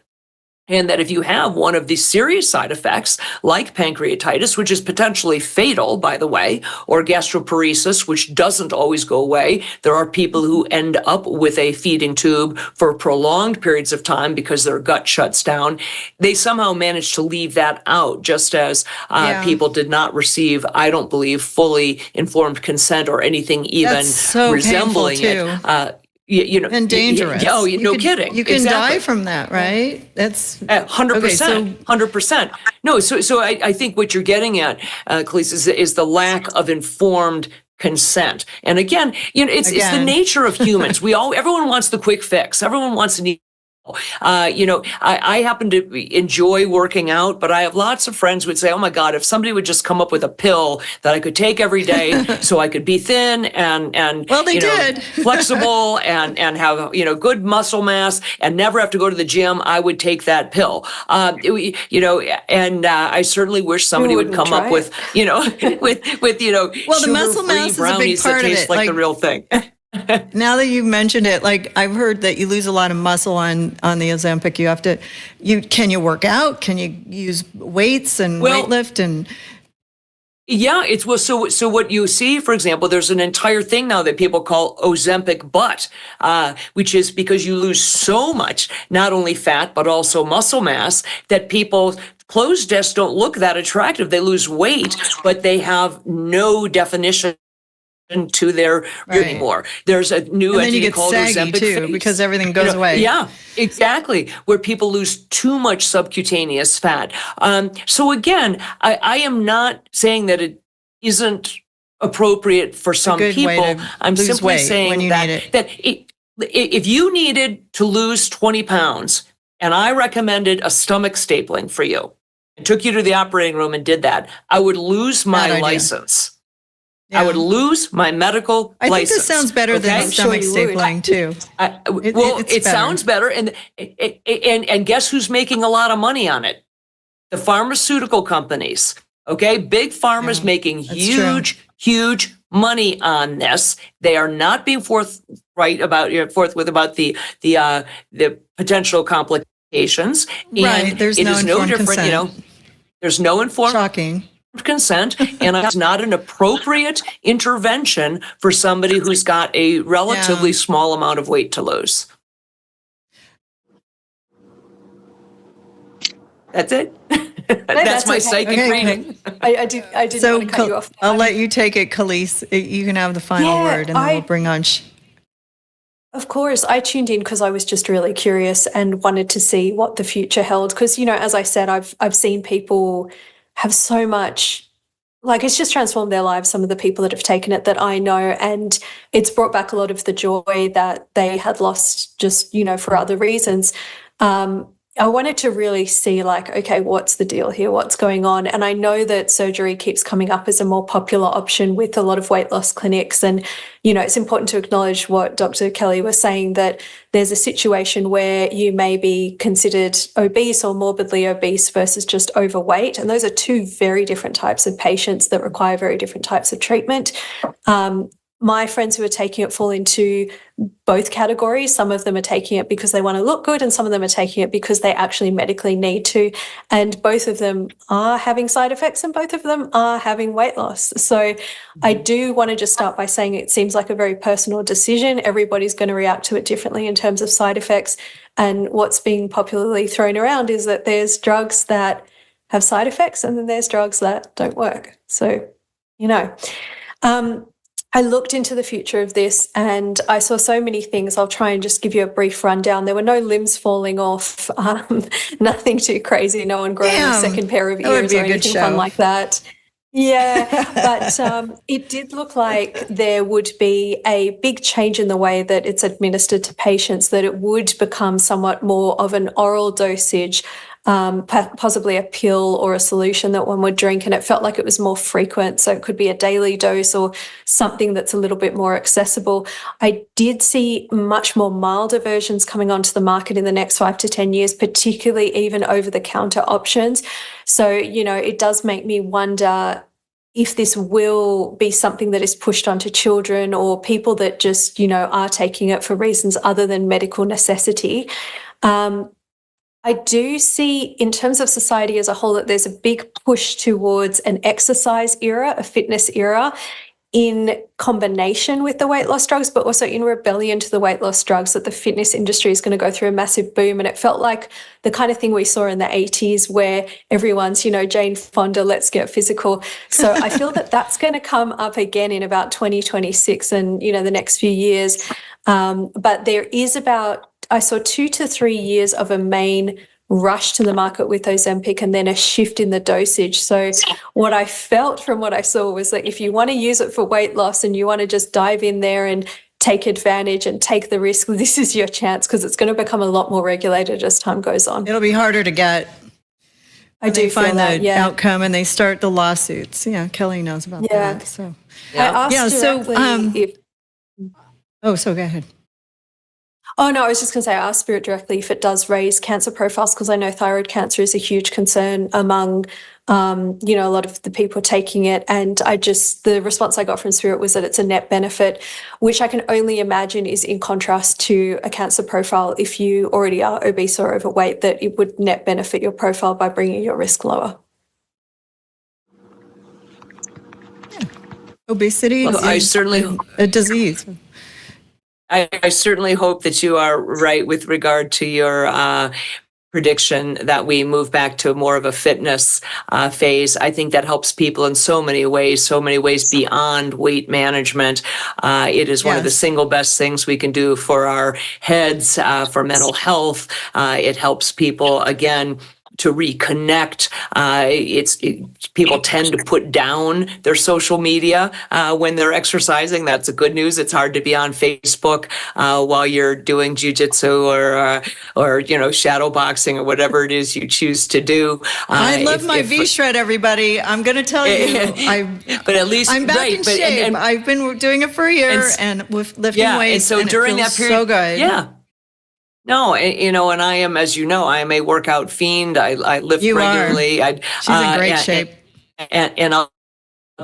And that if you have one of these serious side effects, like pancreatitis, which is potentially fatal, by the way, or gastroparesis, which doesn't always go away, there are people who end up with a feeding tube for prolonged periods of time because their gut shuts down. They somehow manage to leave that out, just as people did not receive, I don't believe, fully informed consent or anything even that's so resembling painful too. it. And dangerous. No kidding. You can Exactly. die from that, right? That's 100%. 100%. No, so I think what you're getting at, Kalisa, is the lack of informed consent. And again, it's the nature of humans. Everyone wants the quick fix. Everyone wants an I happen to enjoy working out, but I have lots of friends who would say, oh my God, if somebody would just come up with a pill that I could take every day so I could be thin and well, they did. flexible and have, good muscle mass and never have to go to the gym, I would take that pill. And I certainly wish somebody would come up with, well, the muscle mass is a big brownies part that of taste it. like the real thing. Now that you've mentioned it, I've heard that you lose a lot of muscle on the Ozempic. Can you work out? Can you use weights and weightlift and? Yeah, so what you see, for example, there's an entire thing now that people call Ozempic butt, which is because you lose so much, not only fat, but also muscle mass, that people's clothes just don't look that attractive. They lose weight, but they have no definition to their anymore. There's a new and then you entity get called saggy Ozempic too, face. because everything goes away. Yeah, exactly. Where people lose too much subcutaneous fat. So again, I am not saying that it isn't appropriate for some people. I'm simply saying that if you needed to lose 20 pounds and I recommended a stomach stapling for you and took you to the operating room and did that, I would lose my license. Yeah. I would lose my medical license. I think this sounds better than stomach stapling too. It sounds better, and guess who's making a lot of money on it? The pharmaceutical companies. Okay, big pharma's making huge money on this. They are not being forthright about the potential complications. Right, there's no informed consent. There's no informed. Shocking. Consent, and it's not an appropriate intervention for somebody who's got a relatively small amount of weight to lose. That's it. That's my psychic reading. I didn't want to cut you off. I'll let you take it, Kalise. You can have the final word, and then we'll bring on Of course, I tuned in because I was just really curious and wanted to see what the future held. Because, as I said, I've seen people have so much, like, it's just transformed their lives, some of the people that have taken it that I know, and it's brought back a lot of the joy that they had lost just, for other reasons. I wanted to really see, like, okay, what's the deal here? What's going on? And I know that surgery keeps coming up as a more popular option with a lot of weight loss clinics. And, it's important to acknowledge what Dr. Kelly was saying, that there's a situation where you may be considered obese or morbidly obese versus just overweight. And those are two very different types of patients that require very different types of treatment. My friends who are taking it fall into both categories. Some of them are taking it because they want to look good, and some of them are taking it because they actually medically need to. And both of them are having side effects, and both of them are having weight loss. So I do want to just start by saying it seems like a very personal decision. Everybody's going to react to it differently in terms of side effects. And what's being popularly thrown around is that there's drugs that have side effects, and then there's drugs that don't work. So, I looked into the future of this and I saw so many things. I'll try and just give you a brief rundown. There were no limbs falling off, nothing too crazy, no one growing a second pair of ears or anything fun like that. Yeah, but it did look like there would be a big change in the way that it's administered to patients, that it would become somewhat more of an oral dosage, possibly a pill or a solution that one would drink, and it felt like it was more frequent. So it could be a daily dose or something that's a little bit more accessible. I did see much more milder versions coming onto the market in the next 5 to 10 years, particularly even over-the-counter options. So, it does make me wonder if this will be something that is pushed onto children or people that just, are taking it for reasons other than medical necessity. I do see, in terms of society as a whole, that there's a big push towards an exercise era, a fitness era, in combination with the weight loss drugs, but also in rebellion to the weight loss drugs, that the fitness industry is going to go through a massive boom. And it felt like the kind of thing we saw in the 80s where everyone's, Jane Fonda, let's get physical. So I feel that that's going to come up again in about 2026 and, the next few years. But there is I saw 2 to 3 years of a main rush to the market with Ozempic and then a shift in the dosage. So what I felt from what I saw was that if you want to use it for weight loss and you want to just dive in there and take advantage and take the risk, this is your chance, because it's going to become a lot more regulated as time goes on. It'll be harder to get. I do find that, the outcome and they start the lawsuits. Yeah, Kelly knows about that. So I asked directly so go ahead. Oh, no, I was just going to say, I asked Spirit directly if it does raise cancer profiles, because I know thyroid cancer is a huge concern among, a lot of the people taking it. And the response I got from Spirit was that it's a net benefit, which I can only imagine is in contrast to a cancer profile. If you already are obese or overweight, that it would net benefit your profile by bringing your risk lower. Yeah. Obesity is a disease. I certainly hope that you are right with regard to your prediction that we move back to more of a fitness phase. I think that helps people in so many ways beyond weight management. It is one of the single best things we can do for our heads, for mental health. It helps people, again, to reconnect. People tend to put down their social media when they're exercising. That's the good news. It's hard to be on Facebook while you're doing jujitsu or shadow boxing or whatever it is you choose to do. I love my V-shred, everybody. I'm going to tell you. But at least I'm back in shape. And I've been doing it for a year and with lifting weights. And so during that period, so good. Yeah. No, and I am, as you know, I am a workout fiend. I lift regularly. She's in great shape. And I'll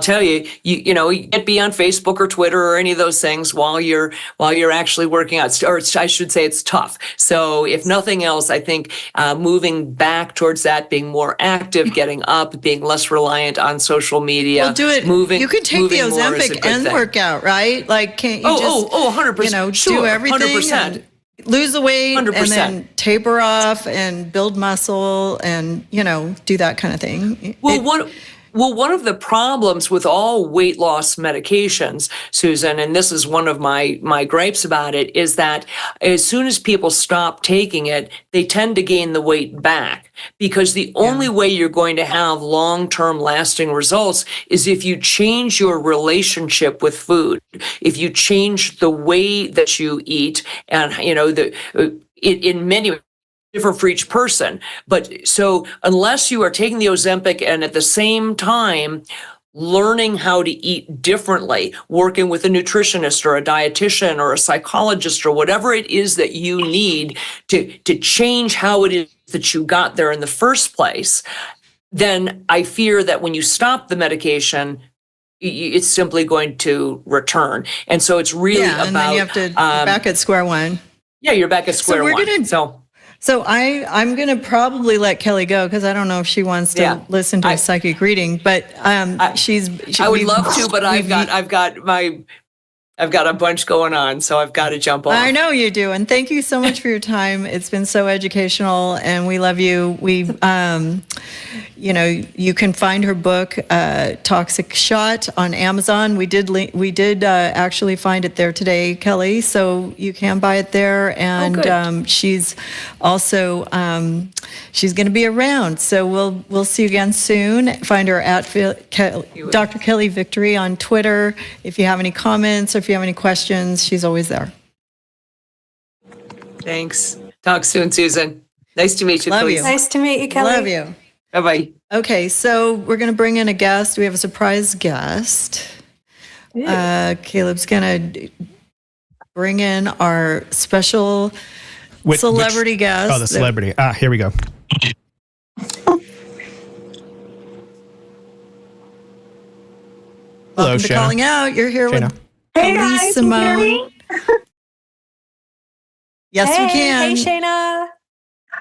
tell you, you can't be on Facebook or Twitter or any of those things while you're actually working out. Or I should say, it's tough. So if nothing else, I think moving back towards that, being more active, getting up, being less reliant on social media. Well, do it. You can take the Ozempic and work out, right? Like, can't you just 100%. Do everything? 100%. Lose the weight 100%. and then taper off and build muscle and, do that kind of thing. Well, Well, one of the problems with all weight loss medications, Susan, and this is one of my gripes about it, is that as soon as people stop taking it, they tend to gain the weight back, because the only way you're going to have long-term lasting results is if you change your relationship with food, if you change the way that you eat, and in many different for each person. But so unless you are taking the Ozempic and at the same time learning how to eat differently, working with a nutritionist or a dietitian or a psychologist or whatever it is that you need to change how it is that you got there in the first place, then I fear that when you stop the medication, it's simply going to return. And so it's really and then you have to back at square one. Yeah, you're back at square one. So I'm going to probably let Kelly go, because I don't know if she wants to listen to a psychic reading, but I would love to, but I've got a bunch going on, so I've got to jump off. I know you do. And thank you so much for your time. It's been so educational, and we love you. You can find her book, Toxic Shot, on Amazon. We did actually find it there today, Kelly, so you can buy it there. And she's also, she's going to be around. So we'll see you again soon. Find her at Dr. Kelly Victory on Twitter. If you have any comments or if you have any questions, she's always there. Thanks. Talk soon, Susan. Nice to meet you. Love you. Nice to meet you, Kelly. Love you. Bye-bye. Okay, so we're going to bring in a guest. We have a surprise guest. Kaleb's going to bring in our special celebrity guest. Oh, the celebrity. Here we go. Hello, Welcome to Shanna. Calling Out. You're here Shanna. with Hey Elise guys, Simone. can you hear me? Yes, we can. Hey, Shanna.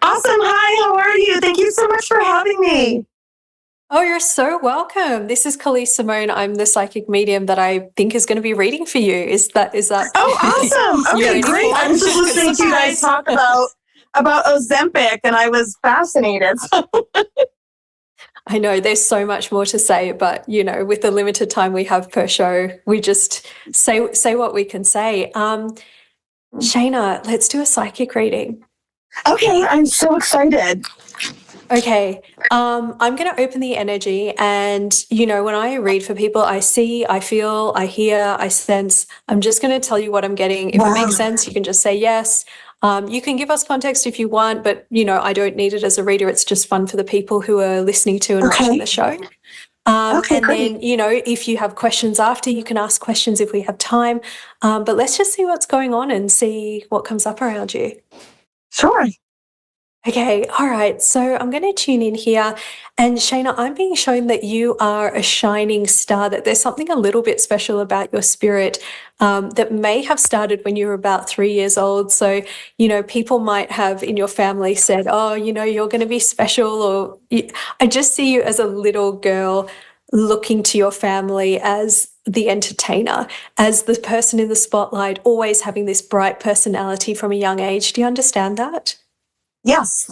Awesome. Hi, how are you? Thank you so much for having me. Oh, you're so welcome. This is Kaleb Simone. I'm the psychic medium that I think is going to be reading for you. Is that? Oh, awesome. Okay, great. I was just listening to you guys talk about Ozempic, and I was fascinated. I know there's so much more to say, but with the limited time we have per show, we just say what we can say. Shanna, let's do a psychic reading. Okay, I'm so excited. Okay, I'm going to open the energy, and when I read for people, I see, I feel, I hear, I sense. I'm just going to tell you what I'm getting. If it makes sense, you can just say yes. You can give us context if you want, but I don't need it as a reader. It's just fun for the people who are listening to and watching the show. And then, if you have questions after, you can ask questions if we have time. But let's just see what's going on and see what comes up around you. Sure. Okay, all right. So I'm going to tune in here. And Shanna, I'm being shown that you are a shining star, that there's something a little bit special about your spirit that may have started when you were about 3 years old. So, people might have in your family said, oh, you're going to be special. Or I just see you as a little girl looking to your family as the entertainer, as the person in the spotlight, always having this bright personality from a young age. Do you understand that? Yes.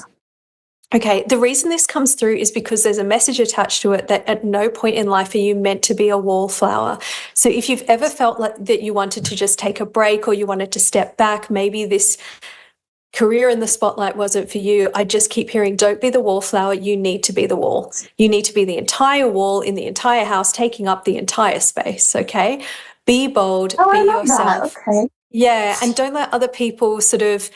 Okay, the reason this comes through is because there's a message attached to it that at no point in life are you meant to be a wallflower. So if you've ever felt like that you wanted to just take a break or you wanted to step back, maybe this career in the spotlight wasn't for you, I just keep hearing, don't be the wallflower, you need to be the wall. You need to be the entire wall in the entire house, taking up the entire space, okay? Be bold, be yourself. Okay. Yeah, and don't let other people sort of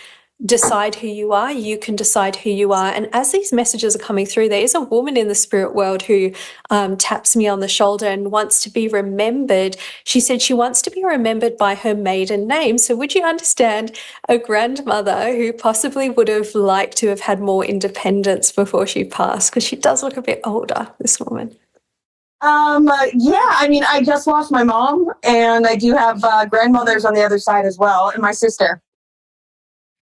decide who you are. You can decide who you are. And as these messages are coming through, there is a woman in the spirit world who taps me on the shoulder and wants to be remembered. She said she wants to be remembered by her maiden name. So would you understand a grandmother who possibly would have liked to have had more independence before she passed? Because she does look a bit older, this woman. Yeah, I mean, I just lost my mom, and I do have grandmothers on the other side as well, and my sister.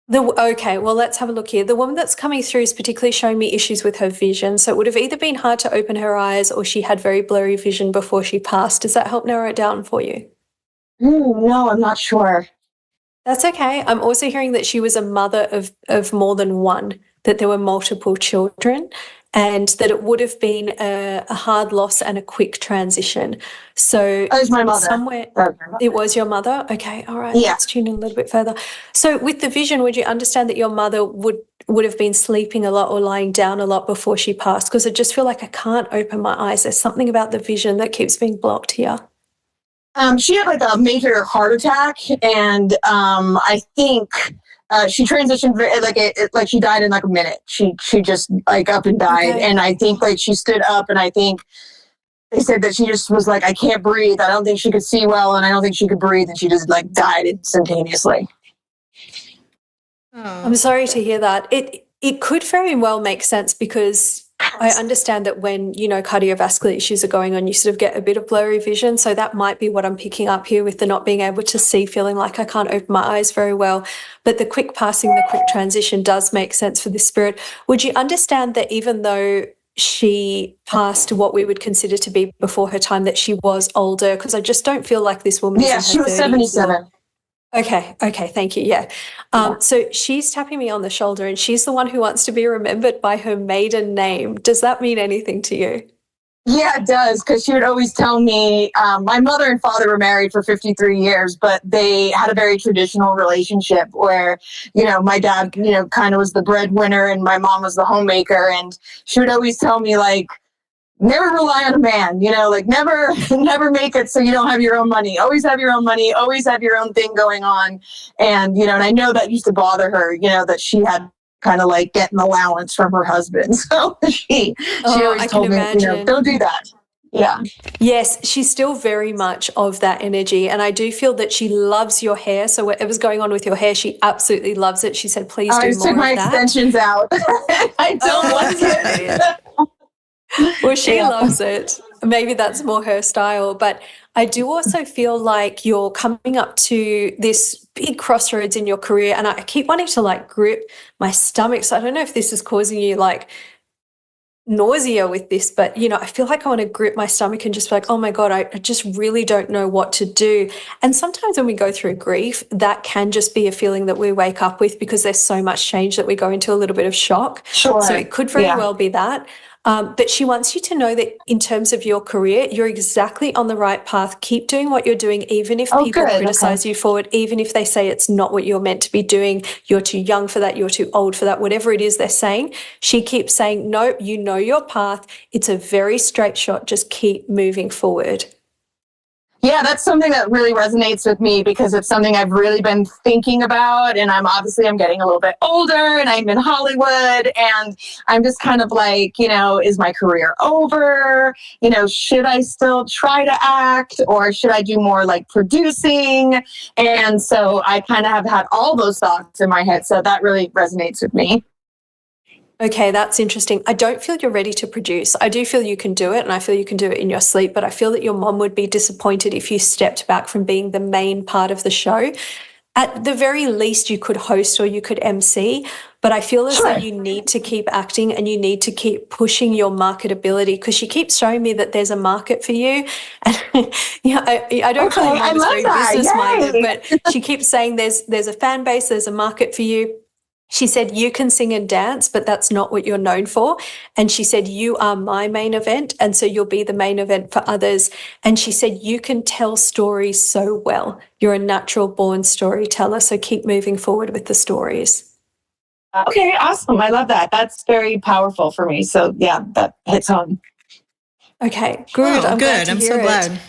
Okay, well, let's have a look here. The woman that's coming through is particularly showing me issues with her vision. So it would have either been hard to open her eyes or she had very blurry vision before she passed. Does that help narrow it down for you? No, I'm not sure. That's okay. I'm also hearing that she was a mother of more than one, that there were multiple children. and that it would have been a hard loss and a quick transition. So That was my mother. somewhere it was your mother. Okay, all right. Yeah. Let's tune in a little bit further. So with the vision, would you understand that your mother would have been sleeping a lot or lying down a lot before she passed? Because I just feel like I can't open my eyes. There's something about the vision that keeps being blocked here. She had like a major heart attack, and I think she transitioned like she died in like a minute. She just like up and died, Okay. and I think like she stood up, and I think they said that she just was like, I can't breathe. I don't think she could see well, and I don't think she could breathe, and she just like died instantaneously. I'm sorry to hear that. It could very well make sense, because I understand that when, cardiovascular issues are going on, you sort of get a bit of blurry vision. So that might be what I'm picking up here with the not being able to see, feeling like I can't open my eyes very well. But the quick passing, the quick transition does make sense for this spirit. Would you understand that even though she passed what we would consider to be before her time, that she was older? Because I just don't feel like this woman is in her 30s. She was 77. Okay, thank you. Yeah. So she's tapping me on the shoulder, and she's the one who wants to be remembered by her maiden name. Does that mean anything to you? Yeah, it does, because she would always tell me, my mother and father were married for 53 years, but they had a very traditional relationship where, my dad, kind of was the breadwinner and my mom was the homemaker. And she would always tell me, like, never rely on a man, like never make it so you don't have your own money. Always have your own money, always have your own thing going on. And, and I know that used to bother her, that she had kind of like get an allowance from her husband. So she always told me, don't do that. Yeah. Yes, she's still very much of that energy. And I do feel that she loves your hair. So whatever's going on with your hair, she absolutely loves it. She said, please do more of that. I took my extensions out. I don't want to. Well, she loves it. Maybe that's more her style. But I do also feel like you're coming up to this big crossroads in your career. And I keep wanting to like grip my stomach. So I don't know if this is causing you like nausea with this, but I feel like I want to grip my stomach and just be like, oh my God, I just really don't know what to do. And sometimes when we go through grief, that can just be a feeling that we wake up with, because there's so much change that we go into a little bit of shock. Sure. So it could very well be that. But she wants you to know that in terms of your career, you're exactly on the right path. Keep doing what you're doing, even if people criticize you for it, even if they say it's not what you're meant to be doing, you're too young for that, you're too old for that, whatever it is they're saying. She keeps saying, no, you know your path. It's a very straight shot. Just keep moving forward. Yeah, that's something that really resonates with me, because it's something I've really been thinking about. And I'm getting a little bit older, and I'm in Hollywood, and I'm just kind of like, is my career over? Should I still try to act, or should I do more like producing? And so I kind of have had all those thoughts in my head. So that really resonates with me. Okay, that's interesting. I don't feel you're ready to produce. I do feel you can do it, and I feel you can do it in your sleep, but I feel that your mom would be disappointed if you stepped back from being the main part of the show. At the very least, you could host or you could MC, but I feel as though you need to keep acting and you need to keep pushing your marketability, because she keeps showing me that there's a market for you. And I don't feel like mom's very business-minded, but she keeps saying there's a fan base, there's a market for you. She said, you can sing and dance, but that's not what you're known for. And she said, you are my main event, and so you'll be the main event for others. And she said, you can tell stories so well. You're a natural born storyteller, so keep moving forward with the stories. Okay, awesome. I love that. That's very powerful for me. So yeah, that hits home. Okay, good. Oh, I'm good. I'm so glad.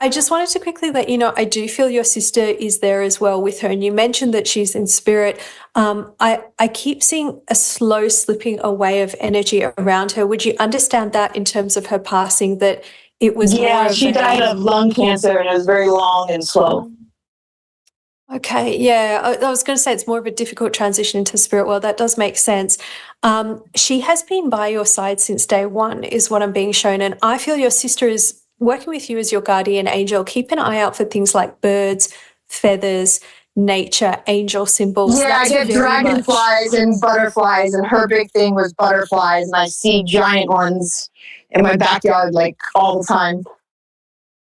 I just wanted to quickly let you know, I do feel your sister is there as well with her. And you mentioned that she's in spirit. I keep seeing a slow slipping away of energy around her. Would you understand that in terms of her passing, that it was she died of lung cancer, and it was very long and slow. Okay, yeah. I was going to say it's more of a difficult transition into spirit world. That does make sense. She has been by your side since day one, is what I'm being shown. And I feel your sister is working with you as your guardian angel. Keep an eye out for things like birds, feathers, nature, angel symbols. Yeah, I get dragonflies and butterflies, and her big thing was butterflies, and I see giant ones in my backyard like all the time.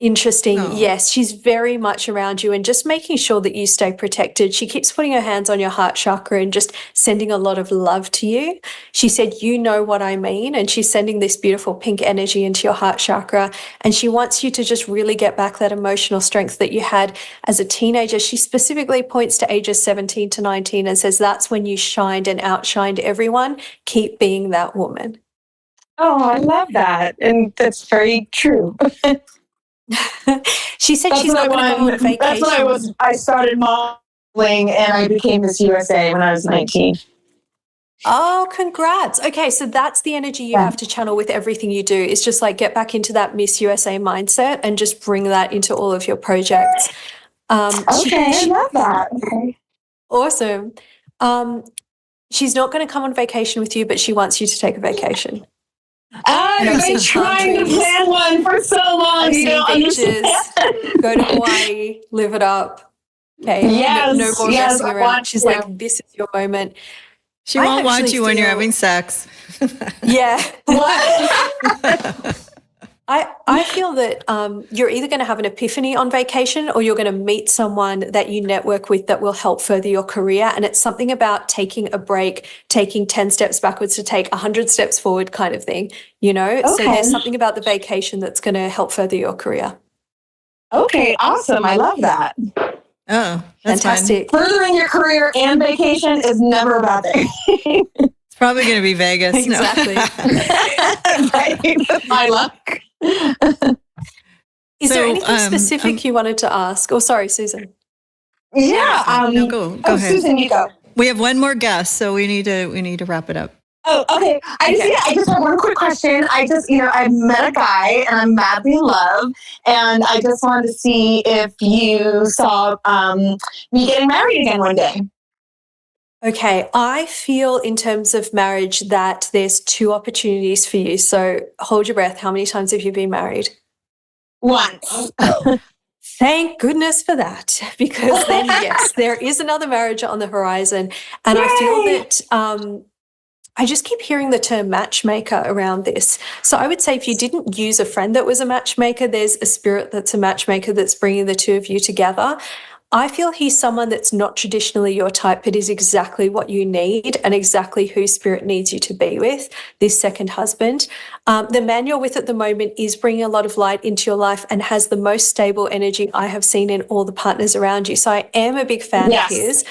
Interesting. Oh. Yes, she's very much around you and just making sure that you stay protected. She keeps putting her hands on your heart chakra and just sending a lot of love to you. She said, "You know what I mean." And she's sending this beautiful pink energy into your heart chakra. And she wants you to just really get back that emotional strength that you had as a teenager. She specifically points to ages 17 to 19 and says, "That's when you shined and outshined everyone. Keep being that woman." Oh, I love that. And that's very true. She said she's not going to go on vacation. That's when I started modeling and I became Miss USA when I was 19. Oh, congrats. Okay, so that's the energy you have to channel with everything you do. It's just like get back into that Miss USA mindset and just bring that into all of your projects. I love that. Okay. Awesome. She's not going to come on vacation with you, but she wants you to take a vacation. I've been trying to plan one for so long. You don't understand. Go to Hawaii, live it up. Okay. Yes, no more yes, messing I around. want She's to. like, this is your moment. She I won't watch actually you when you're feel- having sex. Yeah. What? I feel that you're either going to have an epiphany on vacation or you're going to meet someone that you network with that will help further your career. And it's something about taking a break, taking 10 steps backwards to take 100 steps forward kind of thing, you know? So Okay. there's something about the vacation that's going to help further your career. Okay, awesome. I love that. Oh, that's Fantastic. Furthering your career and vacation is never a bad thing. It's probably going to be Vegas. No. Exactly. Right? My luck. Is there So, anything specific you wanted to ask? Oh, sorry, Susan. Yeah. No, go ahead. Susan, you go. We have one more guest, so we need to wrap it up. Oh, okay. I just have one quick question. I met a guy and I'm madly in love, and I just wanted to see if you saw me getting married again one day. Okay, I feel in terms of marriage that there's two opportunities for you. So hold your breath. How many times have you been married? Once. Thank goodness for that, because then, yes, there is another marriage on the horizon. And I feel that I just keep hearing the term matchmaker around this. So I would say if you didn't use a friend that was a matchmaker, there's a spirit that's a matchmaker that's bringing the two of you together. I feel he's someone that's not traditionally your type, but is exactly what you need and exactly who spirit needs you to be with, this second husband. The man you're with at the moment is bringing a lot of light into your life and has the most stable energy I have seen in all the partners around you. So I am a big fan of his.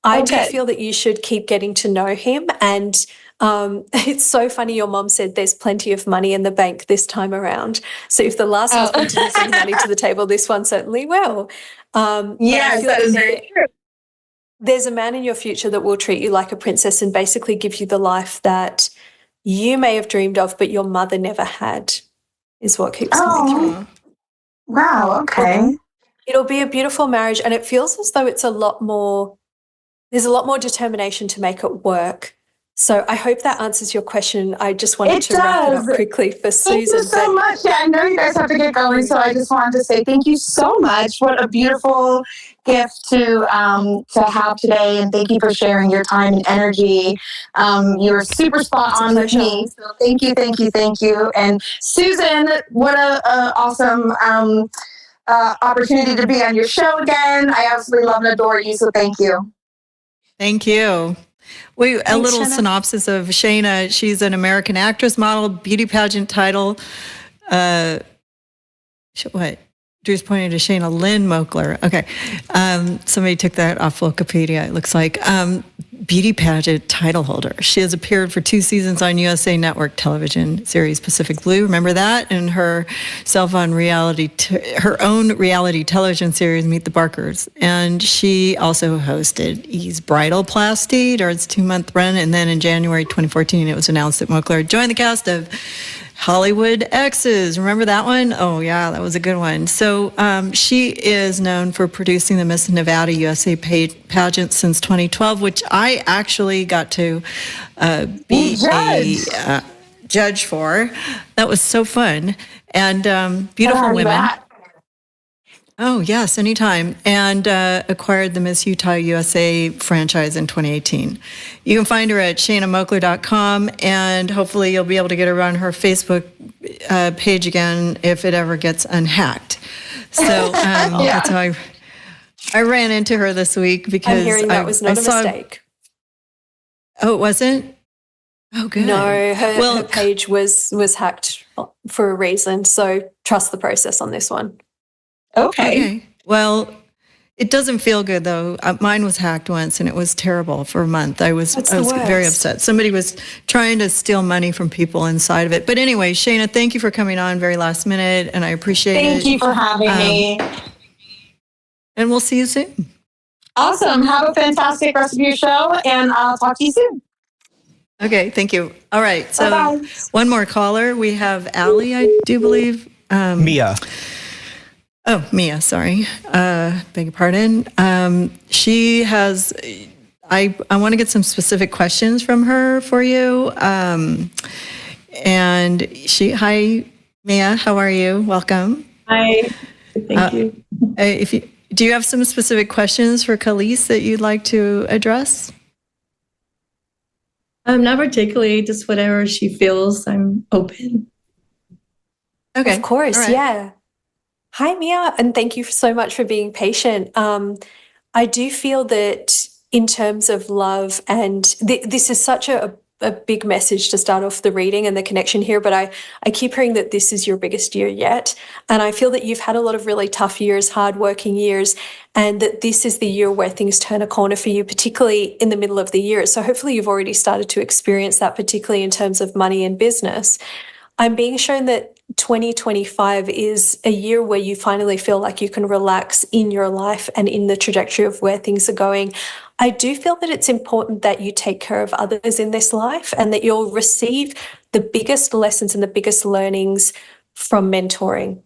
I do feel that you should keep getting to know him. And it's so funny, your mom said there's plenty of money in the bank this time around. So if the last husband didn't bring money to the table, this one certainly will. Yes, that is very true. There's a man in your future that will treat you like a princess and basically give you the life that you may have dreamed of, but your mother never had, is what keeps coming through. Wow, okay. It'll be a beautiful marriage, and it feels as though it's there's a lot more determination to make it work. So I hope that answers your question. I just wanted to wrap it up quickly for Susan. Thank you so much. Yeah, I know you guys have to get going, so I just wanted to say thank you so much. What a beautiful gift to have today, and thank you for sharing your time and energy. You were super spot on with me, so thank you. And Susan, what a awesome opportunity to be on your show again. I absolutely love and adore you, so thank you. Thank you. A little Shanna. synopsis of Shanna. She's an American actress, model, beauty pageant title. What? Drew's pointing to Shanna Lynn Moakler. Okay. Somebody took that off Wikipedia, it looks like. Beauty pageant title holder. She has appeared for 2 seasons on USA Network television series Pacific Blue. Remember that? And her own reality television series Meet the Barkers. And she also hosted E's Bridal Plasty during its 2-month run. And then in January 2014, it was announced that Moakler joined the cast of Hollywood Exes. Remember that one? Oh, yeah, that was a good one. So she is known for producing the Miss Nevada USA pageant since 2012, which I actually got to be a judge for. That was so fun. And beautiful women. Oh, yes, anytime. And acquired the Miss Utah USA franchise in 2018. You can find her at ShannahMoakler.com, and hopefully you'll be able to get her on her Facebook page again if it ever gets unhacked. So that's how I ran into her this week because I'm hearing that was not a mistake. Oh, it wasn't? Oh, good. No, her page was hacked for a reason. So trust the process on this one. Okay. Well, it doesn't feel good though. Mine was hacked once and it was terrible for a month. I was very upset. Somebody was trying to steal money from people inside of it. But anyway, Shana, thank you for coming on very last minute and I appreciate it. Thank you for having me. And we'll see you soon. Awesome. Have a fantastic rest of your show and I'll talk to you soon. Okay, thank you. All right, so Bye-bye. one more caller. We have Allie, I do believe. Mia. Oh, Mia, sorry. Beg your pardon. She has, I want to get some specific questions from her for you. And hi, Mia, how are you? Welcome. Hi, thank you. Do you have some specific questions for Kaleb that you'd like to address? Not particularly, just whatever she feels, I'm open. Okay. Of course, right. yeah. Hi, Mia, and thank you so much for being patient. I do feel that in terms of love, and this is such a big message to start off the reading and the connection here, but I keep hearing that this is your biggest year yet. And I feel that you've had a lot of really tough years, hardworking years, and that this is the year where things turn a corner for you, particularly in the middle of the year. So hopefully you've already started to experience that, particularly in terms of money and business. I'm being shown that 2025 is a year where you finally feel like you can relax in your life and in the trajectory of where things are going. I do feel that it's important that you take care of others in this life and that you'll receive the biggest lessons and the biggest learnings from mentoring.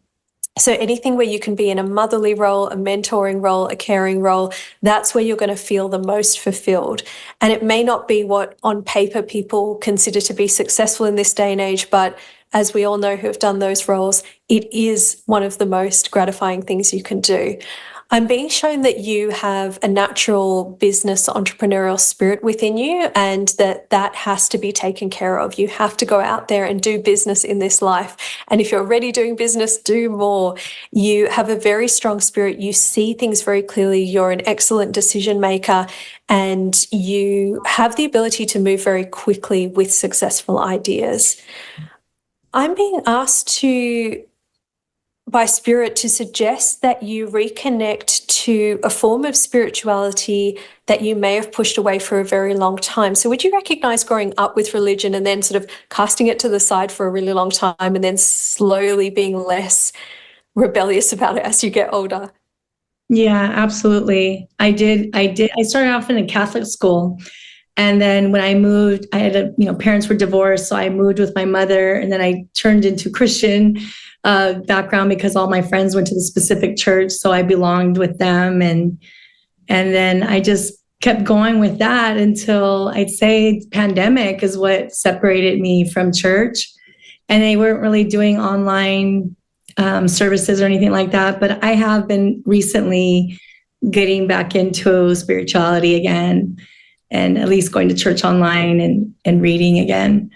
So anything where you can be in a motherly role, a mentoring role, a caring role, that's where you're going to feel the most fulfilled. And it may not be what on paper people consider to be successful in this day and age, but as we all know who have done those roles, it is one of the most gratifying things you can do. I'm being shown that you have a natural business entrepreneurial spirit within you and that has to be taken care of. You have to go out there and do business in this life. And if you're already doing business, do more. You have a very strong spirit. You see things very clearly. You're an excellent decision maker and you have the ability to move very quickly with successful ideas. I'm being asked by spirit to suggest that you reconnect to a form of spirituality that you may have pushed away for a very long time. So would you recognize growing up with religion and then sort of casting it to the side for a really long time and then slowly being less rebellious about it as you get older? Yeah, absolutely. I did. I started off in a Catholic school. And then when I moved, I had parents were divorced. So I moved with my mother and then I turned into Christian background because all my friends went to the specific church. So I belonged with them. And then I just kept going with that until I'd say pandemic is what separated me from church. And they weren't really doing online services or anything like that. But I have been recently getting back into spirituality again. And at least going to church online and reading again.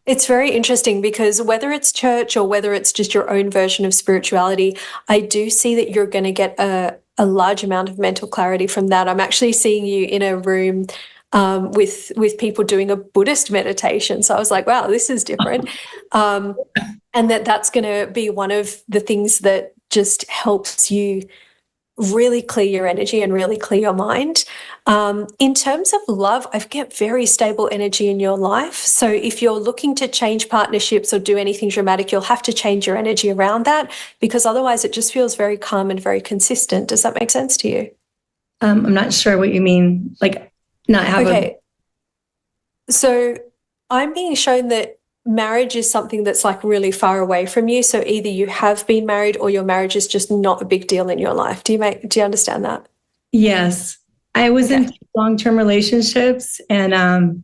It's very interesting because whether it's church or whether it's just your own version of spirituality, I do see that you're going to get a large amount of mental clarity from that. I'm actually seeing you in a room with people doing a Buddhist meditation. So I was like, wow, this is different. And that's going to be one of the things that just helps you really clear your energy and really clear your mind. In terms of love, I get very stable energy in your life. So if you're looking to change partnerships or do anything dramatic, you'll have to change your energy around that because otherwise it just feels very calm and very consistent. Does that make sense to you? I'm not sure what you mean, like not have So I'm being shown that marriage is something that's like really far away from you. So either you have been married or your marriage is just not a big deal in your life. Do you understand that? Yes. I was in long-term relationships and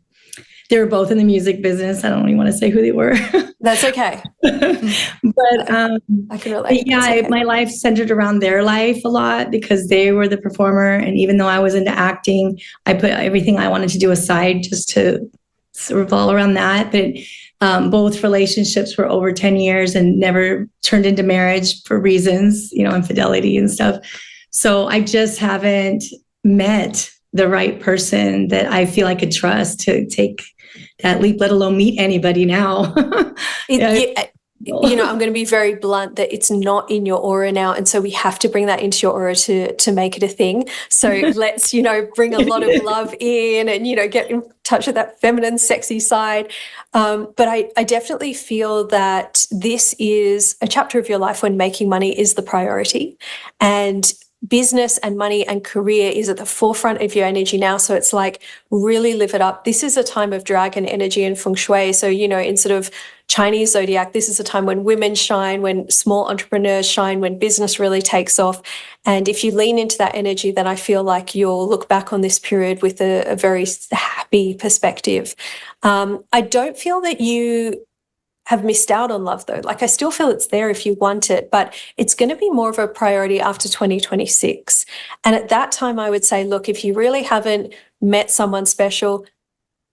they were both in the music business. I don't even want to say who they were. That's okay. But I can relate. Yeah, okay. My life centered around their life a lot because they were the performer. And even though I was into acting, I put everything I wanted to do aside just to revolve around that. But both relationships were over 10 years and never turned into marriage for reasons, infidelity and stuff. So I just haven't met the right person that I feel I could trust to take that leap, let alone meet anybody now. I'm going to be very blunt that it's not in your aura now. And so we have to bring that into your aura to make it a thing. So let's, bring a lot of love in and, get in touch with that feminine, sexy side. But I definitely feel that this is a chapter of your life when making money is the priority. And business and money and career is at the forefront of your energy now. So it's like, really live it up. This is a time of dragon energy and feng shui. So, in sort of Chinese zodiac, this is a time when women shine, when small entrepreneurs shine, when business really takes off. And if you lean into that energy, then I feel like you'll look back on this period with a very happy perspective. I don't feel that you have missed out on love though. Like I still feel it's there if you want it, but it's going to be more of a priority after 2026. And at that time, I would say, look, if you really haven't met someone special,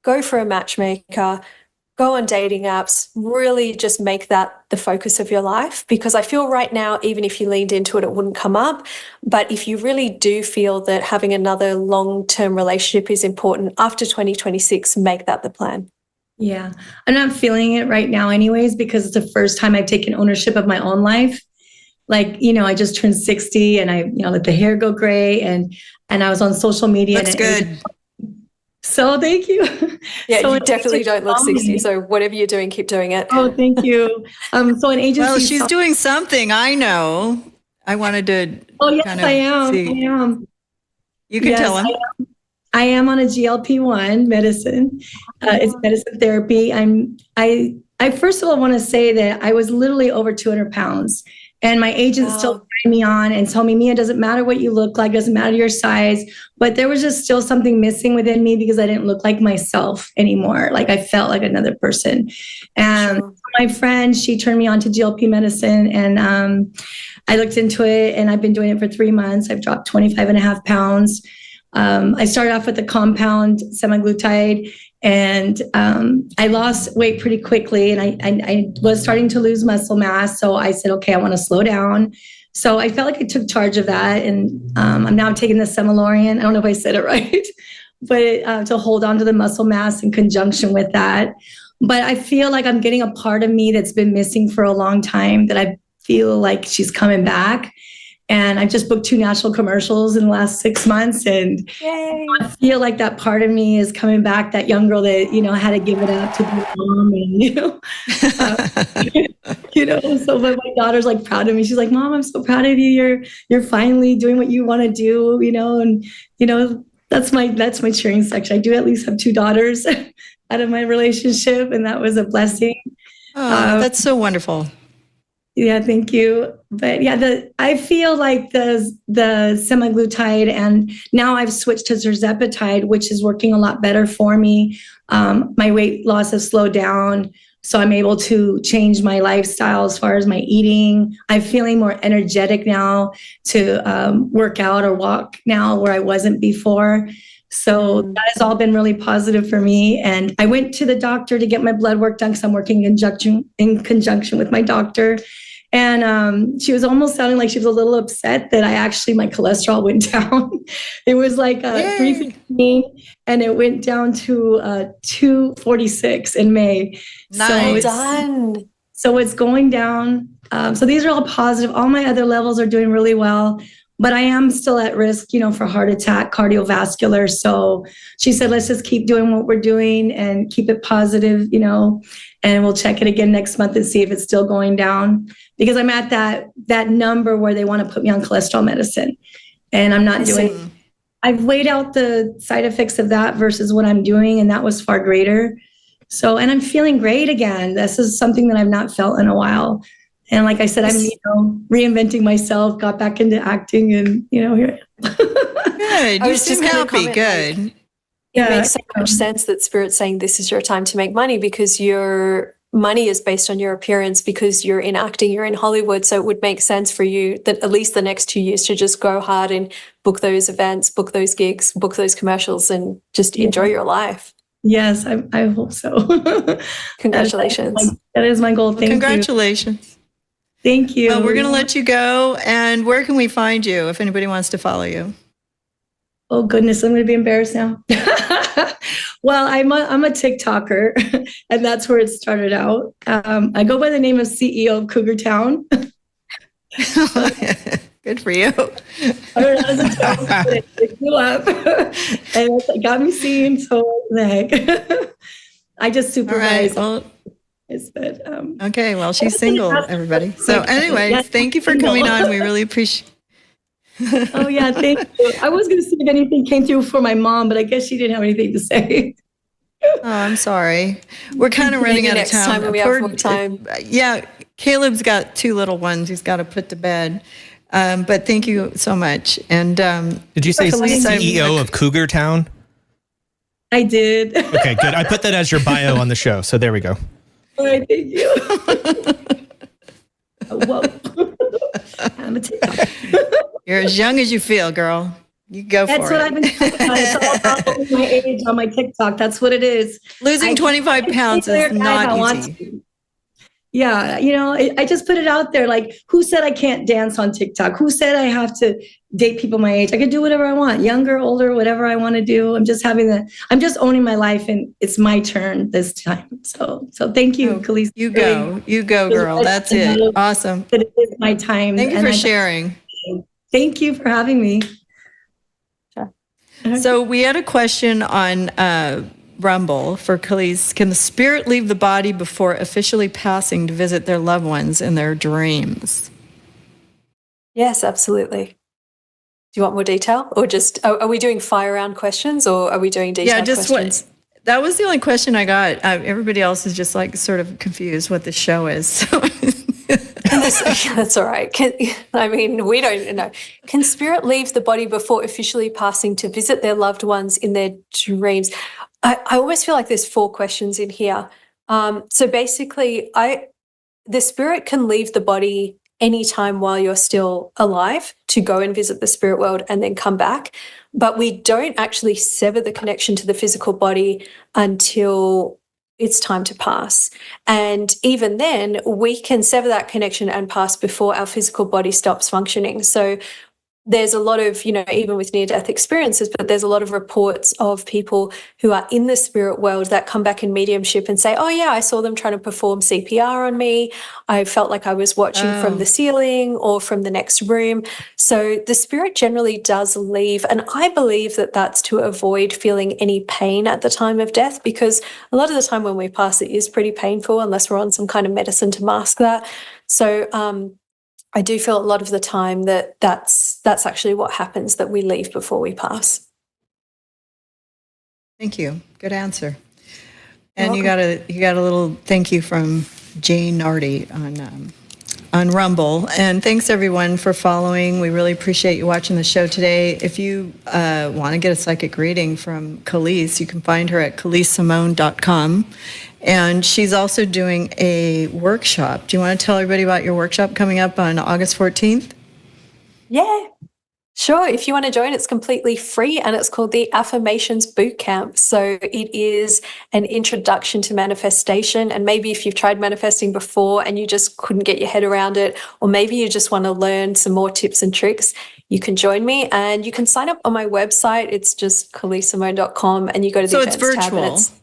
go for a matchmaker, go on dating apps, really just make that the focus of your life. Because I feel right now, even if you leaned into it, it wouldn't come up. But if you really do feel that having another long-term relationship is important after 2026, make that the plan. Yeah, I'm not feeling it right now anyways, because it's the first time I've taken ownership of my own life. Like, I just turned 60 and I, let the hair go gray and I was on social media. Looks good. So thank you. Yeah, so you definitely don't look 60. So whatever you're doing, keep doing it. Oh, thank you. So an agency. Well, she's doing something. I know. I wanted to. Oh, yes, I am. See. I am. You can tell him. I am on a GLP-1 medicine. It's medicine therapy. I first of all want to say that I was literally over 200 pounds. And my agent still signed me on and told me, Mia, it doesn't matter what you look like, doesn't matter your size. But there was just still something missing within me because I didn't look like myself anymore. Like I felt like another person. And my friend, she turned me on to GLP medicine and I looked into it and I've been doing it for 3 months. I've dropped 25.5 pounds. I started off with the compound semaglutide and I lost weight pretty quickly and I was starting to lose muscle mass. So I said, okay, I want to slow down. So I felt like I took charge of that. And I'm now taking the Semalorian. I don't know if I said it right, but to hold on to the muscle mass in conjunction with that. But I feel like I'm getting a part of me that's been missing for a long time that I feel like she's coming back. And I just booked 2 national commercials in the last 6 months. And I feel like that part of me is coming back, that young girl that, had to give it up to be a mom. And, so but my daughter's like proud of me. She's like, Mom, I'm so proud of you. You're finally doing what you want to do, and, that's my cheering section. I do at least have 2 daughters out of my relationship. And that was a blessing. Oh, that's so wonderful. Yeah, thank you. But yeah, I feel like the semaglutide and now I've switched to tirzepatide, which is working a lot better for me. My weight loss has slowed down. So I'm able to change my lifestyle as far as my eating. I'm feeling more energetic now to work out or walk now where I wasn't before. So that has all been really positive for me. And I went to the doctor to get my blood work done because I'm working in conjunction with my doctor. And she was almost sounding like she was a little upset that my cholesterol went down. It was like 315 and it went down to 246 in May. Nice. So it's going down. So these are all positive. All my other levels are doing really well. But I am still at risk, for heart attack, cardiovascular. So she said, let's just keep doing what we're doing and keep it positive, and we'll check it again next month and see if it's still going down. Because I'm at that number where they want to put me on cholesterol medicine. And I'm not doing it. I've weighed out the side effects of that versus what I'm doing, and that was far greater. So, and I'm feeling great again. This is something that I've not felt in a while. And like I said, I'm reinventing myself, got back into acting and, here. Good. You seem happy. Good. It makes so much sense that Spirit's saying this is your time to make money because your money is based on your appearance because you're in acting, you're in Hollywood. So it would make sense for you that at least the next 2 years to just go hard and book those events, book those gigs, book those commercials and just enjoy your life. Yes, I hope so. Congratulations. That is my goal. Thank you. Congratulations. Thank you. Well, we're going to let you go. And where can we find you if anybody wants to follow you? Oh goodness, I'm going to be embarrassed now. Well, I'm a TikToker, and that's where it started out. I go by the name of CEO of Cougar Town. Good for you. I don't know, as a child, it grew up, and it got me seen. So what the heck? I just supervise. All right. But, Okay. Well, she's single, everybody. So anyway, thank you for coming on. We really appreciate. Oh yeah, thank you. I was going to see if anything came through for my mom, but I guess she didn't have anything to say. Oh, I'm sorry. We're kind of running out of Next time. time when we have more time. Yeah, Caleb's got 2 little ones he's got to put to bed. But thank you so much. And Did you say Lisa, CEO of Cougar Town? I did. Okay, good. I put that as your bio on the show, so there we go. All right, thank you. Whoa. I'm a TikTok. You're as young as you feel, girl. You go That's for what it. I've been talking about. It's all about my age on my TikTok. That's what it is. Losing 25 pounds is not easy. Yeah, I just put it out there. Like, who said I can't dance on TikTok? Who said I have to date people my age? I can do whatever I want, younger, older, whatever I want to do. I'm just owning my life, and it's my turn this time. So thank you, Kaleb. You go, girl. That's it. Awesome. It is my time. Thank you for sharing. Thank you for having me. So we had a question on Rumble for Kaleb. Can the spirit leave the body before officially passing to visit their loved ones in their dreams? Yes, absolutely. Do you want more detail, or just are we doing fire round questions, or are we doing detailed questions? That was the only question I got. Everybody else is just like sort of confused what the show is. So. That's all right. We don't know. Can spirit leave the body before officially passing to visit their loved ones in their dreams? I always feel like there's 4 questions in here. So basically, the spirit can leave the body anytime while you're still alive to go and visit the spirit world and then come back. But we don't actually sever the connection to the physical body until it's time to pass. And even then, we can sever that connection and pass before our physical body stops functioning. So there's a lot of, even with near-death experiences, but there's a lot of reports of people who are in the spirit world that come back in mediumship and say, oh yeah, I saw them trying to perform CPR on me. I felt like I was watching from the ceiling or from the next room. So the spirit generally does leave. And I believe that that's to avoid feeling any pain at the time of death, because a lot of the time when we pass, it is pretty painful unless we're on some kind of medicine to mask that. So, I do feel a lot of the time that's actually what happens, that we leave before we pass. Thank you. Good answer. And you got a little thank you from Jane Nardi on Rumble. And thanks everyone for following. We really appreciate you watching the show today. If you want to get a psychic reading from Kaleb, you can find her at KalebSimone.com. And she's also doing a workshop. Do you want to tell everybody about your workshop coming up on August 14th? Yeah, sure. If you want to join, it's completely free, and it's called the Affirmations Bootcamp. So it is an introduction to manifestation. And maybe if you've tried manifesting before and you just couldn't get your head around it, or maybe you just want to learn some more tips and tricks, you can join me, and you can sign up on my website. It's just KalebSimone.com, and you go to the events tab. So it's virtual.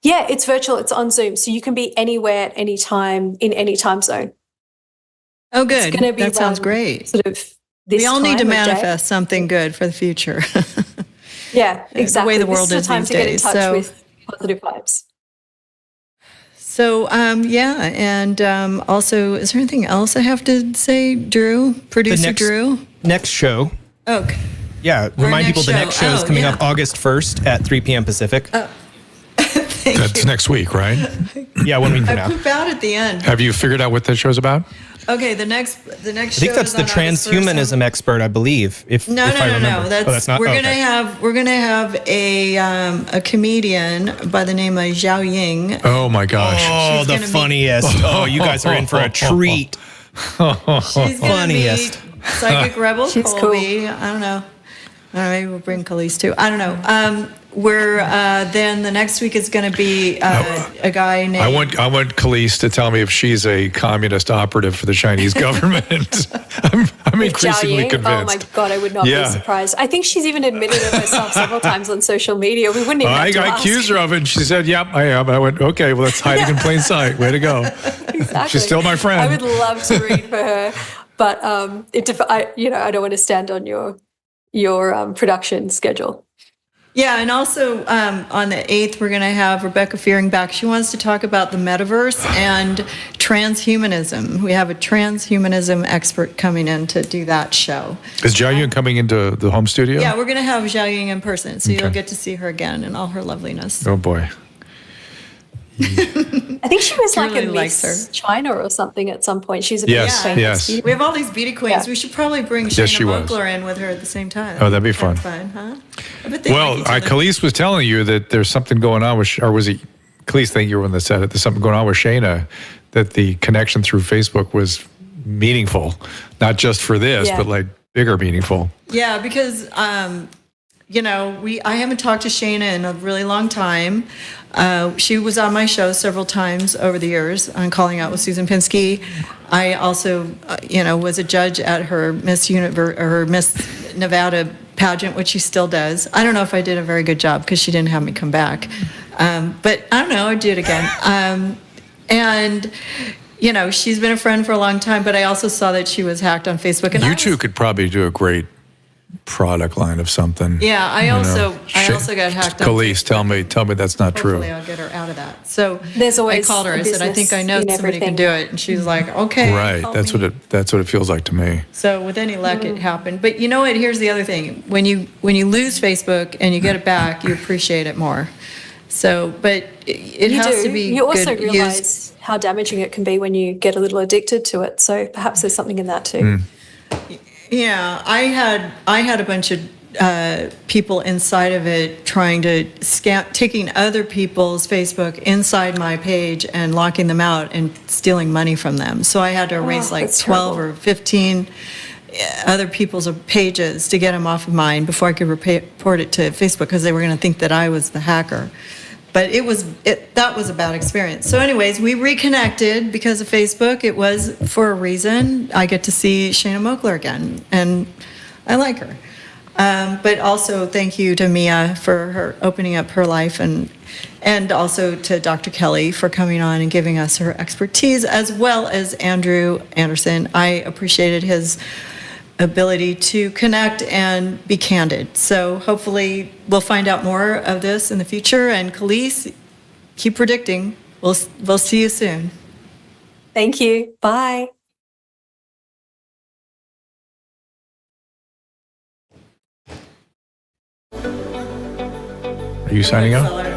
Yeah, it's virtual. It's on Zoom. So you can be anywhere at any time in any time zone. Oh, good. It's going to be that sounds great. Sort of this we all need to time of day. manifest something good for the future. Yeah, exactly. The way the world this is the time these to get in days. touch with positive vibes. So, and also, is there anything else I have to say, Drew? Producer Drew? Next show. Okay. Yeah, remind people the next show is coming up August 1st at 3 p.m. Pacific. That's next week, right? Yeah, 1 week from I now. poop out at the end. Have you figured out what that show's about? Okay, the next show. I think that's the transhumanism expert, I believe. No. That's not. We're gonna have a comedian by the name of Zhao Ying. Oh my gosh! Oh, the funniest! Oh, you guys are in for a treat. She's funniest. Psychic Rebel She's Colby. cool. I don't know. Maybe we'll bring Kaleb too. I don't know. we're then the next week is going to be a guy named. I want Kaleb to tell me if she's a communist operative for the Chinese government. I'm increasingly Zhao Ying? convinced. Oh my God, I would not be surprised. I think she's even admitted it herself several times on social media. We wouldn't even have to I ask. accused her of it, and she said, "Yep, I am." I went, "Okay, well, that's hiding in plain sight. Way to go." Exactly. She's still my friend. I would love to read for her, but I don't want to stand on your production schedule. Yeah, and also on the 8th, we're going to have Rebecca Fearing back. She wants to talk about the metaverse and transhumanism. We have a transhumanism expert coming in to do that show. Is Zhao Yun coming into the home studio? Yeah, we're going to have Zhao Ying in person, so you'll get to see her again in all her loveliness. Oh, boy. I think she was like really a likes Miss her. China or something at some point. She's a Yes, big famous. yes. We have all these beauty queens. Yeah. We should probably bring Yes, Shanna she was. Moakler in with her at the same time. Oh, that'd be fun. Huh? I bet they Well, like each other. Kaleb was telling you that there's something going on with, or was it Kaleb? Think you were one that said it. There's something going on with Shanna, that the connection through Facebook was meaningful, not just for this, Yeah. but like bigger meaningful. Yeah, because I haven't talked to Shana in a really long time. She was on my show several times over the years on Calling Out with Susan Pinsky. I also, was a judge at her Miss Nevada pageant, which she still does. I don't know if I did a very good job because she didn't have me come back, but I don't know. I'd do it again. And she's been a friend for a long time. But I also saw that she was hacked on Facebook. And You two could probably do a great product line of something. Yeah, I also got hacked on Kaleb, Facebook. tell me that's not Hopefully true. I'll get her out of that. So There's always I called her. a I said, I think I know business in somebody can everything. do it. And she's like, okay. Right. help That's me. what it feels like to me. So with any luck, it happened. But you know what? Here's the other thing. When you lose Facebook and you get it back, you appreciate it more. So, but it You has do. to be You also good realize used. how damaging it can be when you get a little addicted to it. So perhaps there's something in that too. Yeah, I had a bunch of people inside of it trying to taking other people's Facebook inside my page and locking them out and stealing money from them. So I had to erase like that's 12 terrible. or 15 other people's pages to get them off of mine before I could report it to Facebook because they were going to think that I was the hacker. But that was a bad experience. So anyways, we reconnected because of Facebook. It was for a reason. I get to see Shanna Moakler again, and I like her. But also thank you to Mia for her opening up her life, and also to Dr. Kelly for coming on and giving us her expertise, as well as Andrew Anderson. I appreciated his ability to connect and be candid. So hopefully we'll find out more of this in the future. And Kaleb, keep predicting. We'll see you soon. Thank you. Bye. Are you signing out? Sailer